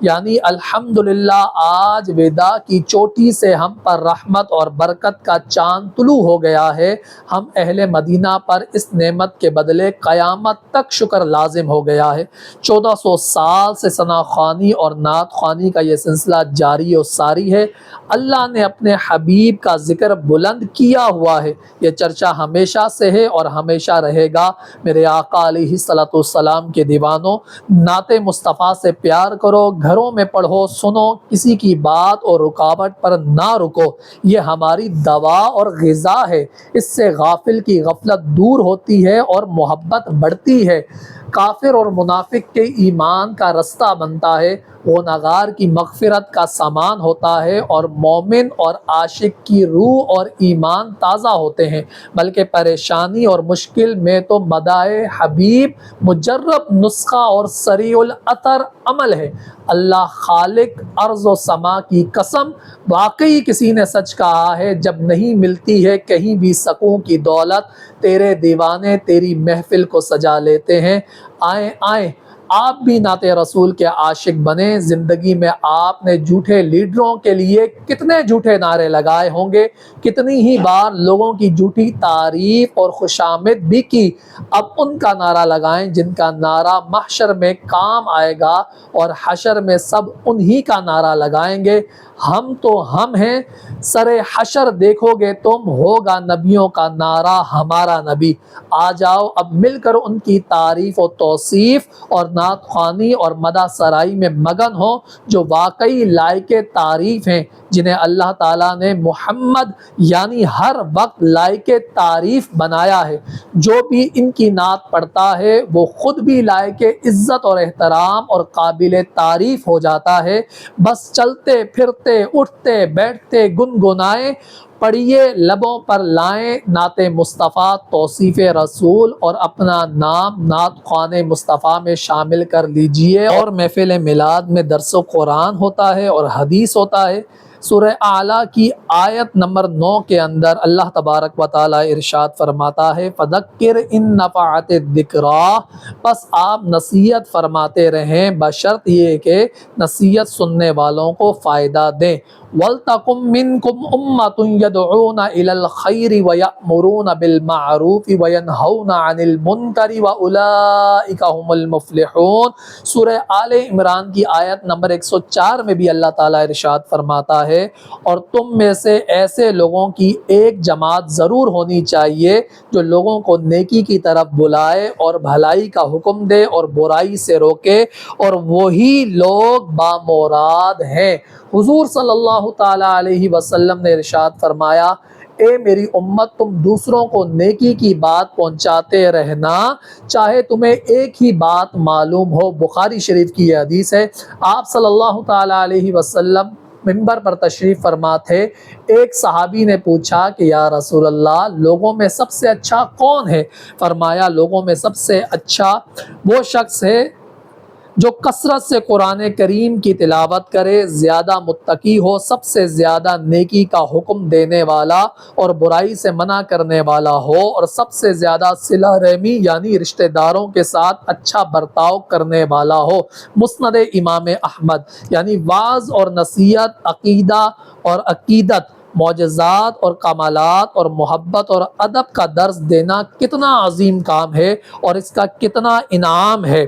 یعنی الحمدللہ آج وداع کی چوٹی سے ہم پر رحمت اور برکت کا چاند طلوع ہو گیا ہے۔ ہم اہل مدینہ پر اس نعمت کے بدلے قیامت تک شکر لازم ہو گیا ہے۔ 1400 سال سے ثنا خوانی اور نعت خوانی کا یہ سلسلہ جاری و ساری ہے۔ اللہ نے اپنے حبیب کا ذکر بلند کیا ہوا ہے، یہ چرچا ہمیشہ سے ہے اور ہمیشہ رہے گا۔ میرے آقا علیہ الصلوۃ والسلام کے دیوانوں، نعت مصطفیٰ سے پیار کرو، گھروں میں پڑھو، سنو، کسی کی بات اور رکاوٹ پر نہ رکو، یہ ہماری دوا اور غذا ہے۔ اس سے غافل کی غفلت دور ہوتی ہے اور محبت بڑھتی ہے، کافر اور منافق کے ایمان کا رستہ بنتا ہے، گنہگار کی مغفرت کا سامان ہوتا ہے اور مومن اور عاشق کی روح اور ایمان تازہ ہوتے ہیں۔ بلکہ پریشانی اور مشکل میں تو مدائے حبیب مجرب نسخہ اور سریع الاثر عمل ہے۔ اللہ خالق ارض و سما کی قسم، واقعی کسی نے سچ کہا ہے، جب نہیں ملتی ہے کہیں بھی سکون کی دولت، تیرے دیوانے تیری محفل کو سجا لیتے ہیں۔ آئیں آئیں آپ بھی نعت رسول کے عاشق بنیں۔ زندگی میں آپ نے جھوٹے لیڈروں کے لیے کتنے جھوٹے نعرے لگائے ہوں گے، کتنی ہی بار لوگوں کی جھوٹی تعریف اور خوشامد بھی کی۔ اب ان کا نعرہ لگائیں جن کا نعرہ محشر میں کام آئے گا اور حشر میں سب انہی کا نعرہ لگائیں گے: ہم تو ہم ہیں، سرے حشر دیکھو گے تم، ہوگا نبیوں کا نعرہ ہمارا نبی۔ آ جاؤ اب مل کر ان کی تعریف و توصیف اور نعت خوانی اور مدح سرائی میں مگن ہو جو واقعی لائق تعریف ہیں، جنہیں اللہ تعالیٰ نے محمد یعنی ہر وقت لائق تعریف بنایا ہے۔ جو بھی ان کی نعت پڑھتا ہے وہ خود بھی لائق عزت اور احترام اور قابل تعریف ہو جاتا ہے۔ بس چلتے پھرتے اٹھتے بیٹھتے گنگنائیں، پڑھیے لبوں پر لائیں نعت مصطفیٰ توصیف رسول اور اپنا نام نعت خوان مصطفیٰ میں شامل کر لیجئے۔ اور محفل میلاد میں درس و قرآن ہوتا ہے اور حدیث ہوتا ہے۔ سورہ اعلیٰ کی آیت نمبر 9 کے اندر اللہ تبارک و تعالیٰ ارشاد فرماتا ہے: فَذَكِّرْ إِن نَفَعَتِ الذِّكْرَىٰ، پس آپ نصیحت فرماتے رہیں بشرط یہ کہ نصیحت سننے والوں کو فائدہ دیں۔ وَلْتَكُن مِّنكُمْ أُمَّةٌ يَدْعُونَ إِلَى الْخَيْرِ وَيَأْمُرُونَ بِالْمَعْرُوفِ وَيَنْهَوْنَ عَنِ الْمُنكَرِ وَأُولَٰئِكَ هُمُ الْمُفْلِحُونَ۔ سورہ آل عمران کی آیت نمبر 104 میں بھی اللہ تعالیٰ ارشاد فرماتا ہے: اور تم میں سے ایسے لوگوں کی ایک جماعت ضرور ہونی چاہیے جو لوگوں کو نیکی کی طرف بلائے اور بھلائی کا حکم دے اور برائی سے روکے، اور وہی لوگ بامراد ہیں۔ حضور صلی اللہ تعالی علیہ وسلم نے ارشاد فرمایا: اے میری امت، تم دوسروں کو نیکی کی بات پہنچاتے رہنا چاہے تمہیں ایک ہی بات معلوم ہو۔ بخاری شریف کی یہ حدیث ہے۔ آپ صلی اللہ تعالی علیہ وسلم منبر پر تشریف فرما تھے۔ ایک صحابی نے پوچھا کہ یا رسول اللہ، لوگوں میں سب سے اچھا کون ہے؟ فرمایا: لوگوں میں سب سے اچھا وہ شخص ہے جو کثرت سے قرآن کریم کی تلاوت کرے، زیادہ متقی ہو، سب سے زیادہ نیکی کا حکم دینے والا اور برائی سے منع کرنے والا ہو، اور سب سے زیادہ صلہ رحمی یعنی رشتہ داروں کے ساتھ اچھا برتاؤ کرنے والا ہو۔ مسند امام احمد۔ یعنی وعظ اور نصیحت، عقیدہ اور عقیدت، معجزات اور کمالات اور محبت اور ادب کا درس دینا کتنا عظیم کام ہے اور اس کا کتنا انعام ہے۔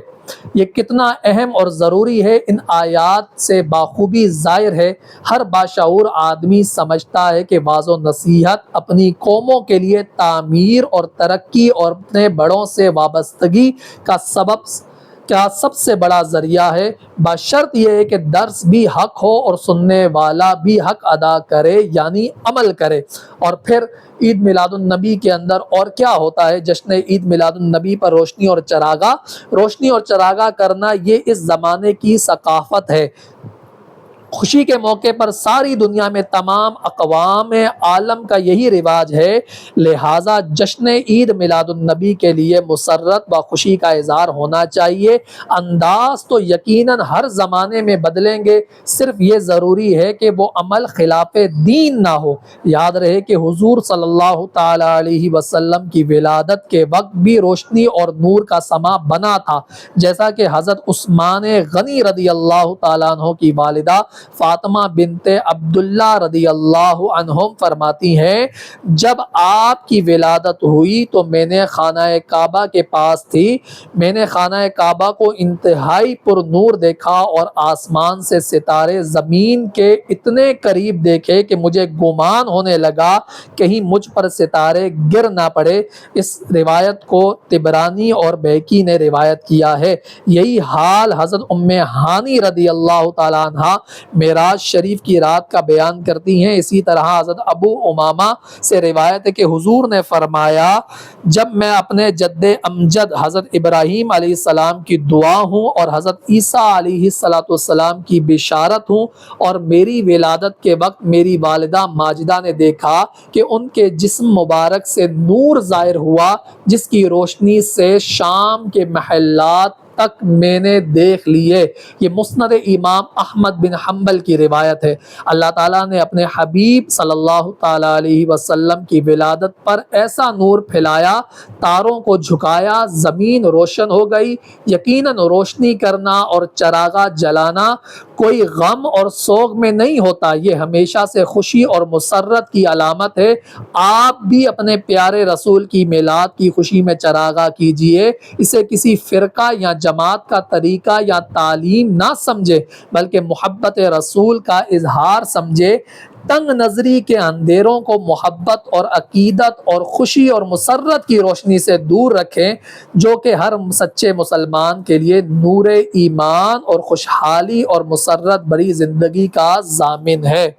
یہ کتنا اہم اور ضروری ہے ان آیات سے بخوبی ظاہر ہے۔ ہر باشعور آدمی سمجھتا ہے کہ واعظ و نصیحت اپنی قوموں کے لیے تعمیر اور ترقی اور اپنے بڑوں سے وابستگی کا سب سے بڑا ذریعہ ہے، بشرط یہ ہے کہ درس بھی حق ہو اور سننے والا بھی حق ادا کرے یعنی عمل کرے۔ اور پھر عید میلاد النبی کے اندر اور کیا ہوتا ہے؟ جشن عید میلاد النبی پر روشنی اور چراغاں کرنا یہ اس زمانے کی ثقافت ہے۔ خوشی کے موقع پر ساری دنیا میں تمام اقوام عالم کا یہی رواج ہے، لہٰذا جشن عید میلاد النبی کے لیے مسرت و خوشی کا اظہار ہونا چاہیے۔ انداز تو یقیناً ہر زمانے میں بدلیں گے، صرف یہ ضروری ہے کہ وہ عمل خلاف دین نہ ہو۔ یاد رہے کہ حضور صلی اللہ تعالی علیہ وسلم کی ولادت کے وقت بھی روشنی اور نور کا سما بنا تھا، جیسا کہ حضرت عثمان غنی رضی اللہ تعالیٰ عنہ کی والدہ فاطمہ بنت عبداللہ رضی اللہ عنہم فرماتی ہیں، جب آپ کی ولادت ہوئی تو میں نے خانہ کعبہ کے پاس تھی، میں نے خانہ کعبہ کو انتہائی پر نور دیکھا اور آسمان سے ستارے زمین کے اتنے قریب دیکھے کہ مجھے گمان ہونے لگا کہیں مجھ پر ستارے گر نہ پڑے۔ اس روایت کو طبرانی اور بیہقی نے روایت کیا ہے۔ یہی حال حضرت ام ہانی رضی اللہ تعالیٰ عنہ معراج شریف کی رات کا بیان کرتی ہیں۔ اسی طرح حضرت ابو امامہ سے روایت ہے کہ حضور نے فرمایا، جب میں اپنے جد امجد حضرت ابراہیم علیہ السلام کی دعا ہوں اور حضرت عیسیٰ علیہ السلام کی بشارت ہوں، اور میری ولادت کے وقت میری والدہ ماجدہ نے دیکھا کہ ان کے جسم مبارک سے نور ظاہر ہوا، جس کی روشنی سے شام کے محلات تک میں نے دیکھ لیے۔ یہ مسند امام احمد بن حنبل کی روایت ہے۔ اللہ تعالیٰ نے اپنے حبیب صلی اللہ تعالیٰ علیہ وسلم کی ولادت پر ایسا نور پھیلایا، تاروں کو جھکایا، زمین روشن ہو گئی۔ یقیناً روشنی کرنا اور چراغاں جلانا کوئی غم اور سوگ میں نہیں ہوتا، یہ ہمیشہ سے خوشی اور مسرت کی علامت ہے۔ آپ بھی اپنے پیارے رسول کی میلاد کی خوشی میں چراغاں کیجئے، اسے کسی فرقہ یا جماعت کا طریقہ یا تعلیم نہ سمجھے، بلکہ محبت رسول کا اظہار سمجھے۔ تنگ نظری کے اندھیروں کو محبت اور عقیدت اور خوشی اور مسرت کی روشنی سے دور رکھیں، جو کہ ہر سچے مسلمان کے لیے نور ایمان اور خوشحالی اور مسرت بھری زندگی کا ضامن ہے۔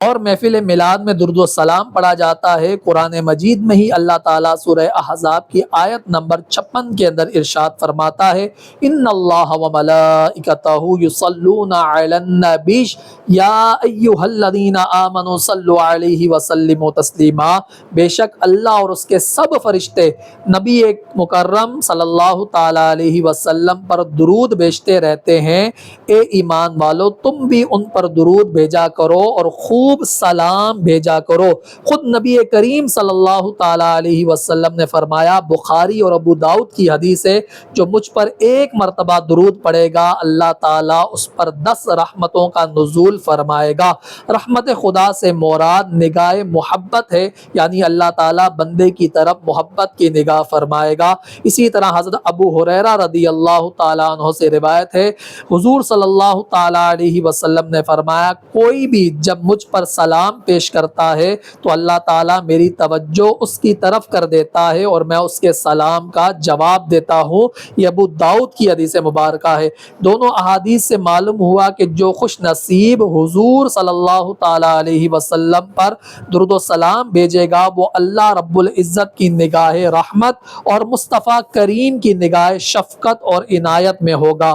اور محفل میلاد میں درود و سلام پڑھا جاتا ہے۔ قرآن مجید میں ہی اللہ تعالیٰ سورہ احزاب کی آیت نمبر 56 کے اندر ارشاد فرماتا ہے، ان اللہ وملائکتہ یصلون علی النبی یا ایھا الذین آمنوا صلوا علیہ وسلموا تسلیما، بے شک اللہ اور اس کے سب فرشتے نبی مکرم صلی اللہ تعالیٰ علیہ وسلم پر درود بھیجتے رہتے ہیں۔ اے ایمان والو، تم بھی ان پر درود بھیجا کرو اور خوب سلام بھیجا کرو۔ خود نبی کریم صلی اللہ تعالیٰ علیہ وسلم نے فرمایا، بخاری اور ابو داؤد کی حدیث ہے، جو مجھ پر ایک مرتبہ درود پڑے گا اللہ تعالیٰ اس پر 10 رحمتوں کا نزول فرمائے گا۔ رحمت خدا سے مراد نگاہ محبت ہے، یعنی اللہ تعالیٰ بندے کی طرف محبت کی نگاہ فرمائے گا۔ اسی طرح حضرت ابو ہریرہ رضی اللہ تعالیٰ عنہ سے روایت ہے، حضور صلی اللہ تعالیٰ علیہ وسلم نے فرمایا، کوئی بھی جب مجھ پر سلام پیش کرتا ہے تو اللہ تعالیٰ میری توجہ اس کی طرف کر دیتا ہے اور میں اس کے سلام کا جواب دیتا ہوں۔ یہ ابو داؤد کی حدیث مبارکہ ہے۔ دونوں احادیث سے معلوم ہوا کہ جو خوش نصیب حضور صلی اللہ تعالیٰ علیہ وسلم پر درود و سلام بھیجے گا، وہ اللہ رب العزت کی نگاہ رحمت اور مصطفیٰ کریم کی نگاہ شفقت اور عنایت میں ہوگا۔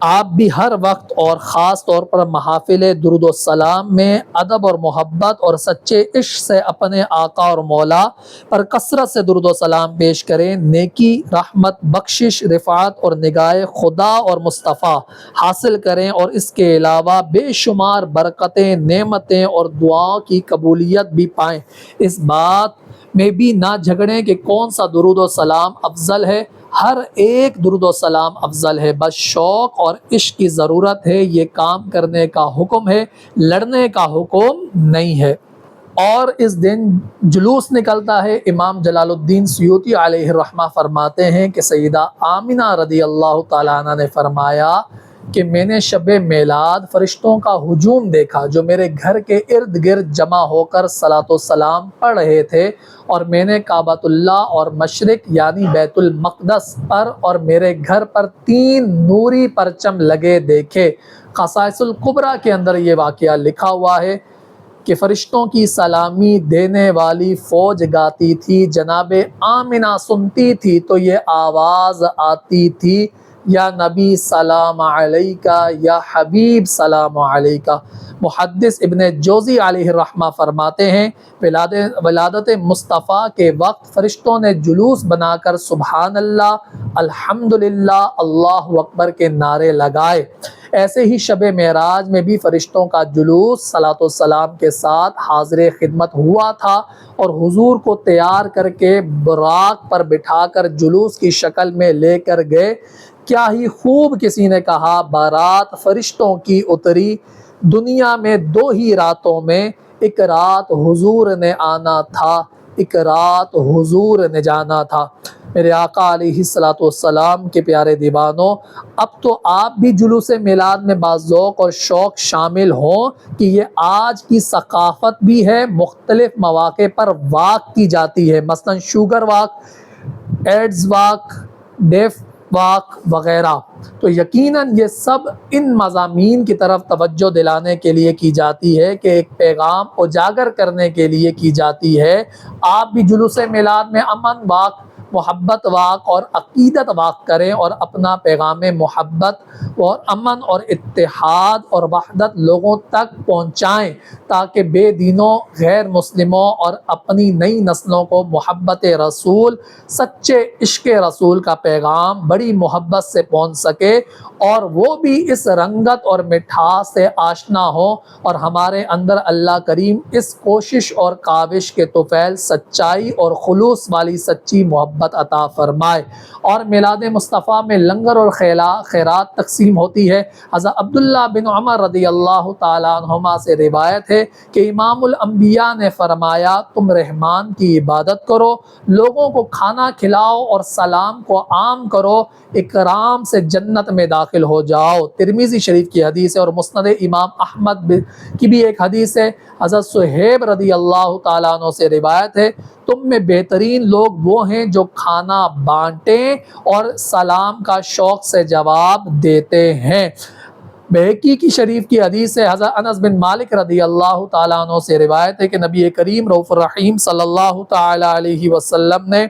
آپ بھی ہر وقت اور خاص طور پر محافل درود و سلام میں ادب اور محبت اور سچے عشق سے اپنے آقا اور مولا پر کثرت سے درود و سلام پیش کریں، نیکی، رحمت، بخشش، رفعت اور نگاہ خدا اور مصطفیٰ حاصل کریں، اور اس کے علاوہ بے شمار برکتیں، نعمتیں اور دعاؤں کی قبولیت بھی پائیں۔ اس بات میں بھی نہ جھگڑیں کہ کون سا درود و سلام افضل ہے، ہر ایک درود و سلام افضل ہے، بس شوق اور عشق کی ضرورت ہے۔ یہ کام کرنے کا حکم ہے، لڑنے کا حکم نہیں ہے۔ اور اس دن جلوس نکلتا ہے۔ امام جلال الدین سیوطی علیہ الرحمہ فرماتے ہیں کہ سیدہ آمنہ رضی اللہ تعالیٰ عنہ نے فرمایا کہ میں نے شب میلاد فرشتوں کا ہجوم دیکھا جو میرے گھر کے ارد گرد جمع ہو کر صلاۃ و سلام پڑھ رہے تھے، اور میں نے کعبۃ اللہ اور مشرق یعنی بیت المقدس پر اور میرے گھر پر 3 نوری پرچم لگے دیکھے۔ خصائص الکبریٰ کے اندر یہ واقعہ لکھا ہوا ہے کہ فرشتوں کی سلامی دینے والی فوج گاتی تھی، جناب آمنہ سنتی تھی تو یہ آواز آتی تھی، یا نبی سلام علیکہ، یا حبیب سلام علیکہ۔ محدث ابن جوزی علیہ الرحمہ فرماتے ہیں ولادت مصطفیٰ کے وقت فرشتوں نے جلوس بنا کر سبحان اللہ، الحمدللہ، اللہ اکبر کے نعرے لگائے۔ ایسے ہی شب معراج میں بھی فرشتوں کا جلوس صلاۃ و سلام کے ساتھ حاضر خدمت ہوا تھا، اور حضور کو تیار کر کے براق پر بٹھا کر جلوس کی شکل میں لے کر گئے۔ کیا ہی خوب کسی نے کہا، بارات فرشتوں کی اتری دنیا میں 2 ہی راتوں میں، ایک رات حضور نے آنا تھا، ایک رات حضور نے جانا تھا۔ میرے آقا علیہ الصلوۃ والسلام کے پیارے دیوانوں، اب تو آپ بھی جلوس میلاد میں باذوق اور شوق شامل ہوں کہ یہ آج کی ثقافت بھی ہے۔ مختلف مواقع پر واک کی جاتی ہے، مثلا sugar walk, AIDS walk, deaf walk وغیرہ۔ تو یقیناً یہ سب ان مضامین کی طرف توجہ دلانے کے لیے کی جاتی ہے کہ ایک پیغام اجاگر کرنے کے لیے کی جاتی ہے۔ آپ بھی جلوس میلاد میں امن واک، محبت واک اور عقیدت واک کریں، اور اپنا پیغام محبت اور امن اور اتحاد اور وحدت لوگوں تک پہنچائیں، تاکہ بے دینوں، غیر مسلموں اور اپنی نئی نسلوں کو محبت رسول، سچے عشق رسول کا پیغام بڑی محبت سے پہنچ سکے، اور وہ بھی اس رنگت اور مٹھاس سے آشنا ہو، اور ہمارے اندر اللہ کریم اس کوشش اور کاوش کے طفیل سچائی اور خلوص والی سچی محبت عطا فرمائے۔ اور میلاد مصطفیٰ میں لنگر اور خیرات تقسیم ہوتی ہے۔ حضرت عبداللہ بن عمر رضی اللہ تعالیٰ عنہما سے روایت ہے کہ امام الانبیاء نے فرمایا، تم رحمان کی عبادت کرو، لوگوں کو کھانا کھلاؤ اور سلام کو عام کرو، اکرام سے جنت میں داخل ہو جاؤ۔ ترمذی شریف کی حدیث ہے، اور مسند امام احمد کی بھی ایک حدیث ہے۔ حضرت صہیب رضی اللہ تعالیٰ عنہ سے روایت ہے، تم میں بہترین لوگ وہ ہیں جو کھانا بانٹیں اور سلام کا شوق سے جواب دیتے ہیں۔ بہقی کی شریف کی حدیث ہے، حضرت انس بن مالک رضی اللہ تعالیٰ عنہ سے روایت ہے کہ نبی کریم رؤوف الرحیم صلی اللہ تعالیٰ علیہ وسلم نے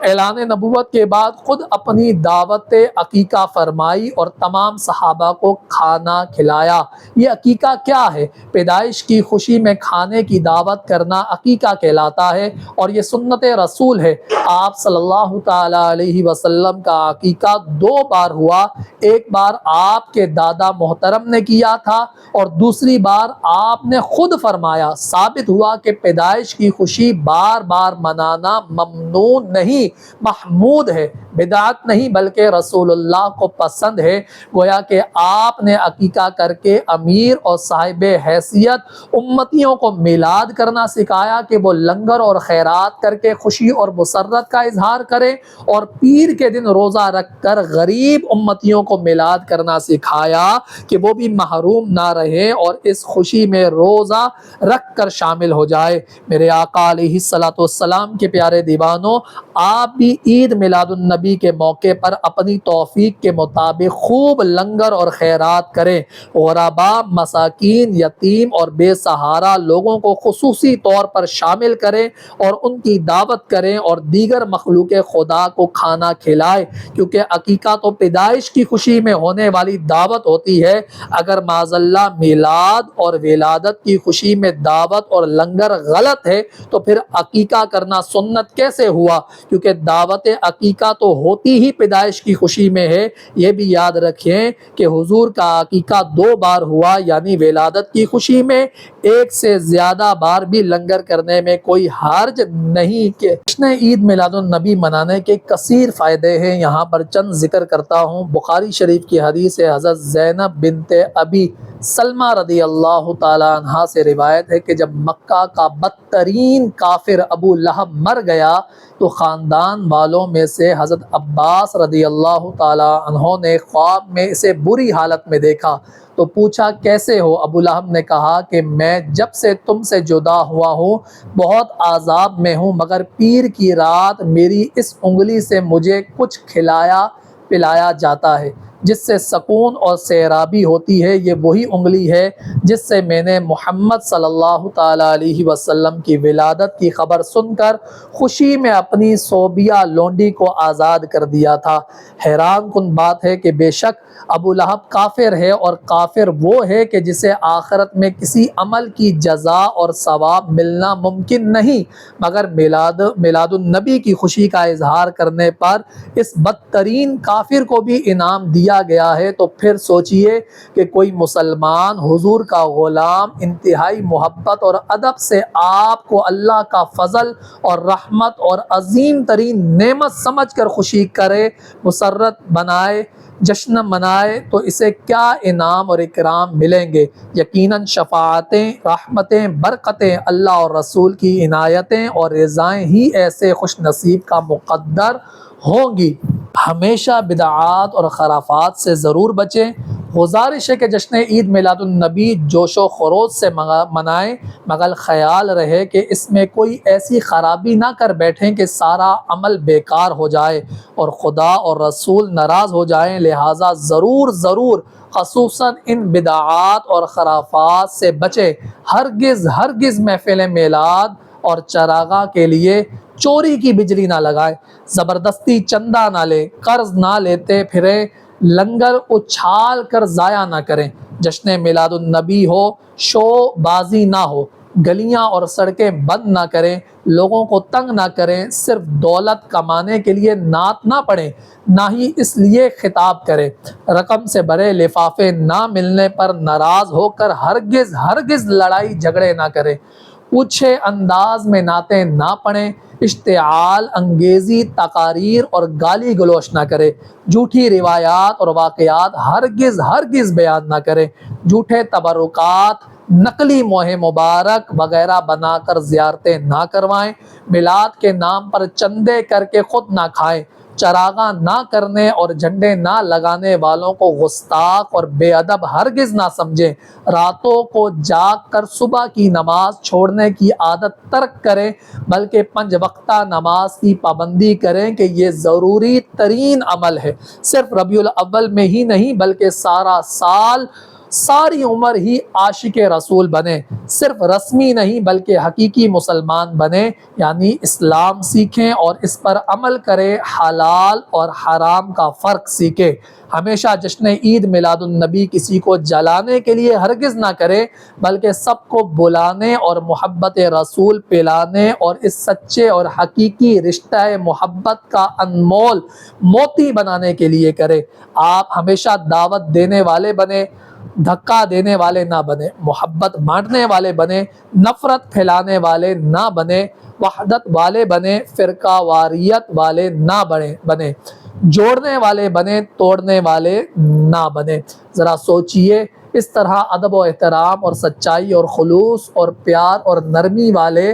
اعلان نبوت کے بعد خود اپنی دعوت عقیقہ فرمائی اور تمام صحابہ کو کھانا کھلایا۔ یہ عقیقہ کیا ہے؟ پیدائش کی خوشی میں کھانے کی دعوت کرنا عقیقہ کہلاتا ہے، اور یہ سنت رسول ہے۔ آپ صلی اللہ تعالیٰ علیہ وسلم کا عقیقہ 2 بار ہوا، ایک بار آپ کے دادا محترم نے کیا تھا، اور دوسری بار آپ نے خود فرمایا۔ ثابت ہوا کہ پیدائش کی خوشی بار بار منانا ممنوع نہیں، محمود ہے، بدعت نہیں، بلکہ رسول اللہ کو پسند ہے۔ گویا کہ آپ نے عقیقہ کر کے امیر اور صاحب حیثیت امتیوں کو میلاد کرنا سکھایا کہ وہ لنگر اور خیرات کر کے خوشی اور مسرت کا اظہار کریں، اور پیر کے دن روزہ رکھ کر غریب امتیوں کو میلاد کرنا سکھایا کہ وہ بھی محروم نہ رہیں اور اس خوشی میں روزہ رکھ کر شامل ہو جائے۔ میرے آقا علیہ الصلوۃ والسلام کے پیارے دیوانوں، آپ بھی عید میلاد النبی کے موقع پر اپنی توفیق کے مطابق خوب لنگر اور خیرات کریں، غرباء، مساکین، یتیم اور بے سہارا لوگوں کو خصوصی طور پر شامل کریں اور ان کی دعوت کریں، اور دیگر مخلوق خدا کو کھانا کھلائیں، کیونکہ عقیقہ تو پیدائش کی خوشی میں ہونے والی دعوت ہوتی ہے۔ اگر معاذ اللہ میلاد اور ولادت کی خوشی میں دعوت اور لنگر غلط ہے تو پھر عقیقہ کرنا سنت کیسے ہوا؟ کیونکہ دعوت عقیقہ تو ہوتی ہی پیدائش کی خوشی میں ہے۔ یہ بھی یاد رکھیں کہ حضور کا عقیقہ 2 بار ہوا، یعنی ولادت کی خوشی میں 1 سے زیادہ بار بھی لنگر کرنے میں کوئی حرج نہیں۔ کہ جشن عید میلاد النبی منانے کے کثیر فائدے ہیں، یہاں پر چند ذکر کرتا ہوں۔ بخاری شریف کی حدیث ہے، حضرت زینب بنت ابی سلمہ رضی اللہ تعالیٰ عنہ سے روایت ہے کہ جب مکہ کا بدترین کافر ابو لہب مر گیا تو خاندان والوں میں سے حضرت عباس رضی اللہ تعالیٰ عنہ نے خواب میں اسے بری حالت میں دیکھا تو پوچھا کیسے ہو؟ ابو لہب نے کہا کہ میں جب سے تم سے جدا ہوا ہوں بہت عذاب میں ہوں، مگر پیر کی رات میری اس انگلی سے مجھے کچھ کھلایا پلایا جاتا ہے جس سے سکون اور سیرابی ہوتی ہے۔ یہ وہی انگلی ہے جس سے میں نے محمد صلی اللہ تعالیٰ علیہ وسلم کی ولادت کی خبر سن کر خوشی میں اپنی صوبیہ لونڈی کو آزاد کر دیا تھا۔ حیران کن بات ہے کہ بے شک ابو لہب کافر ہے، اور کافر وہ ہے کہ جسے آخرت میں کسی عمل کی جزا اور ثواب ملنا ممکن نہیں مگر میلاد النبی کی خوشی کا اظہار کرنے پر اس بدترین کافر کو بھی انعام دیا گیا ہے۔ تو پھر سوچئے کہ کوئی مسلمان حضور کا غلام انتہائی محبت اور ادب سے آپ کو اللہ کا فضل اور رحمت اور عظیم ترین نعمت سمجھ کر خوشی کرے، مسرت بنائے، جشن منائے تو اسے کیا انعام اور اکرام ملیں گے۔ یقیناً شفاعتیں، رحمتیں، برکتیں، اللہ اور رسول کی عنایتیں اور رضائیں ہی ایسے خوش نصیب کا مقدر ہوں گی۔ ہمیشہ بدعات اور خرافات سے ضرور بچیں۔ گزارش ہے کہ جشن عید میلاد النبی جوش و خروش سے منائیں، مگر خیال رہے کہ اس میں کوئی ایسی خرابی نہ کر بیٹھیں کہ سارا عمل بیکار ہو جائے اور خدا اور رسول ناراض ہو جائیں۔ لہٰذا ضرور خصوصاً ان بدعات اور خرافات سے بچیں۔ ہرگز محفل میلاد اور چراغاں کے لیے چوری کی بجلی نہ لگائیں، زبردستی چندہ نہ لیں، قرض نہ لیتے پھریں، لنگر اچھال کر ضائع نہ کریں۔ جشن میلاد النبی ہو، شو بازی نہ ہو، گلیاں اور سڑکیں بند نہ کریں، لوگوں کو تنگ نہ کریں، صرف دولت کمانے کے لیے نعت نہ پڑھیں، نہ ہی اس لیے خطاب کریں، رقم سے بڑے لفافے نہ ملنے پر ناراض ہو کر ہرگز لڑائی جھگڑے نہ کریں، اونچے انداز میں نعتیں نہ پڑھیں، اشتعال انگیزی تقاریر اور گالی گلوچ نہ کرے، جھوٹی روایات اور واقعات ہرگز بیان نہ کرے، جھوٹے تبرکات، نقلی مہر مبارک وغیرہ بنا کر زیارتیں نہ کروائیں، میلاد کے نام پر چندے کر کے خود نہ کھائیں، چراغاں نہ کرنے اور جھنڈے نہ لگانے والوں کو گستاخ اور بے ادب ہرگز نہ سمجھیں، راتوں کو جاگ کر صبح کی نماز چھوڑنے کی عادت ترک کریں بلکہ 5 وقتہ نماز کی پابندی کریں کہ یہ ضروری ترین عمل ہے۔ صرف ربیع الاول میں ہی نہیں بلکہ سارا سال، ساری عمر ہی عاشق رسول بنے، صرف رسمی نہیں بلکہ حقیقی مسلمان بنے، یعنی اسلام سیکھیں اور اس پر عمل کریں، حلال اور حرام کا فرق سیکھیں۔ ہمیشہ جشن عید میلاد النبی کسی کو جلانے کے لیے ہرگز نہ کرے بلکہ سب کو بلانے اور محبت رسول پلانے اور اس سچے اور حقیقی رشتہ محبت کا انمول موتی بنانے کے لیے کرے۔ آپ ہمیشہ دعوت دینے والے بنے، دھکا دینے والے نہ بنے، محبت بانٹنے والے بنے، نفرت پھیلانے والے نہ بنے، وحدت والے بنے، فرقہ واریت والے نہ بنے، جوڑنے والے بنے، توڑنے والے نہ بنے۔ ذرا سوچئے، اس طرح ادب و احترام اور سچائی اور خلوص اور پیار اور نرمی والے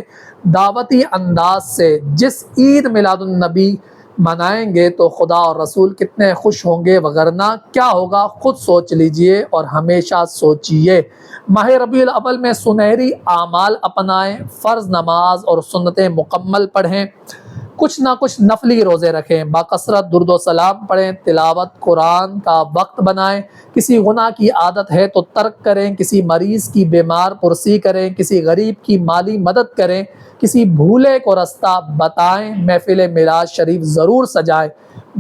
دعوتی انداز سے جس عید میلاد النبی منائیں گے تو خدا اور رسول کتنے خوش ہوں گے، وگرنہ کیا ہوگا خود سوچ لیجئے اور ہمیشہ سوچئے۔ ماہ ربیع الاول میں سنہری اعمال اپنائیں، فرض نماز اور سنتیں مکمل پڑھیں، کچھ نہ کچھ نفلی روزے رکھیں، باکثرت درود و سلام پڑھیں، تلاوت قرآن کا وقت بنائیں، کسی گناہ کی عادت ہے تو ترک کریں، کسی مریض کی بیمار پرسی کریں، کسی غریب کی مالی مدد کریں، کسی بھولے کو رستہ بتائیں، محفل میلاد شریف ضرور سجائیں،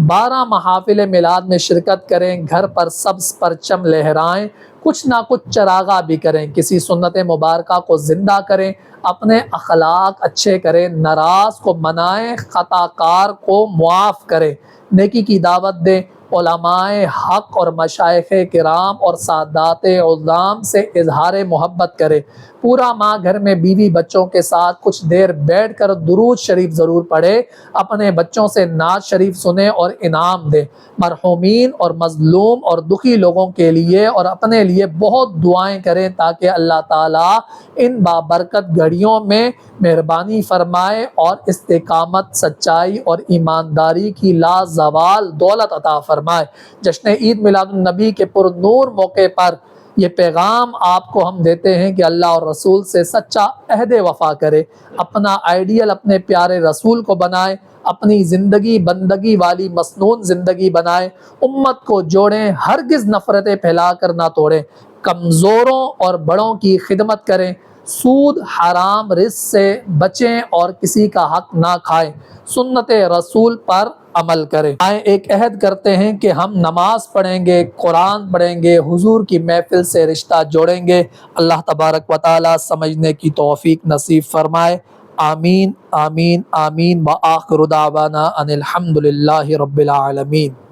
12 محافل میلاد میں شرکت کریں، گھر پر سبز پرچم لہرائیں، کچھ نہ کچھ چراغاں بھی کریں، کسی سنت مبارکہ کو زندہ کریں، اپنے اخلاق اچھے کریں، ناراض کو منائیں، خطا کار کو معاف کریں، نیکی کی دعوت دیں، علماء حق اور مشائخ کرام اور سادات عظام سے اظہار محبت کرے۔ پورا ماہ گھر میں بیوی بچوں کے ساتھ کچھ دیر بیٹھ کر درود شریف ضرور پڑھے، اپنے بچوں سے نعت شریف سنے اور انعام دے۔ مرحومین اور مظلوم اور دکھی لوگوں کے لیے اور اپنے لیے بہت دعائیں کریں تاکہ اللہ تعالیٰ ان بابرکت گھڑیوں میں مہربانی فرمائے اور استقامت، سچائی اور ایمانداری کی لازوال دولت عطا فرمائے۔ جشن عید میلاد النبی کے پرنور موقع پر یہ پیغام آپ کو ہم دیتے ہیں کہ اللہ اور رسول سے سچا عہد وفا کرے، اپنا آئیڈیل اپنے پیارے رسول کو بنائے، اپنی زندگی بندگی والی مسنون زندگی بنائے، امت کو جوڑیں، ہرگز نفرتیں پھیلا کر نہ توڑیں، کمزوروں اور بڑوں کی خدمت کریں، سود حرام رزق سے بچیں اور کسی کا حق نہ کھائیں، سنت رسول پر عمل کریں۔ آئیں ایک عہد کرتے ہیں کہ ہم نماز پڑھیں گے، قرآن پڑھیں گے، حضور کی محفل سے رشتہ جوڑیں گے۔ اللہ تبارک و تعالی سمجھنے کی توفیق نصیب فرمائے۔ آمین آمین آمین وآخر دعوانا ان الحمد للہ رب العالمین۔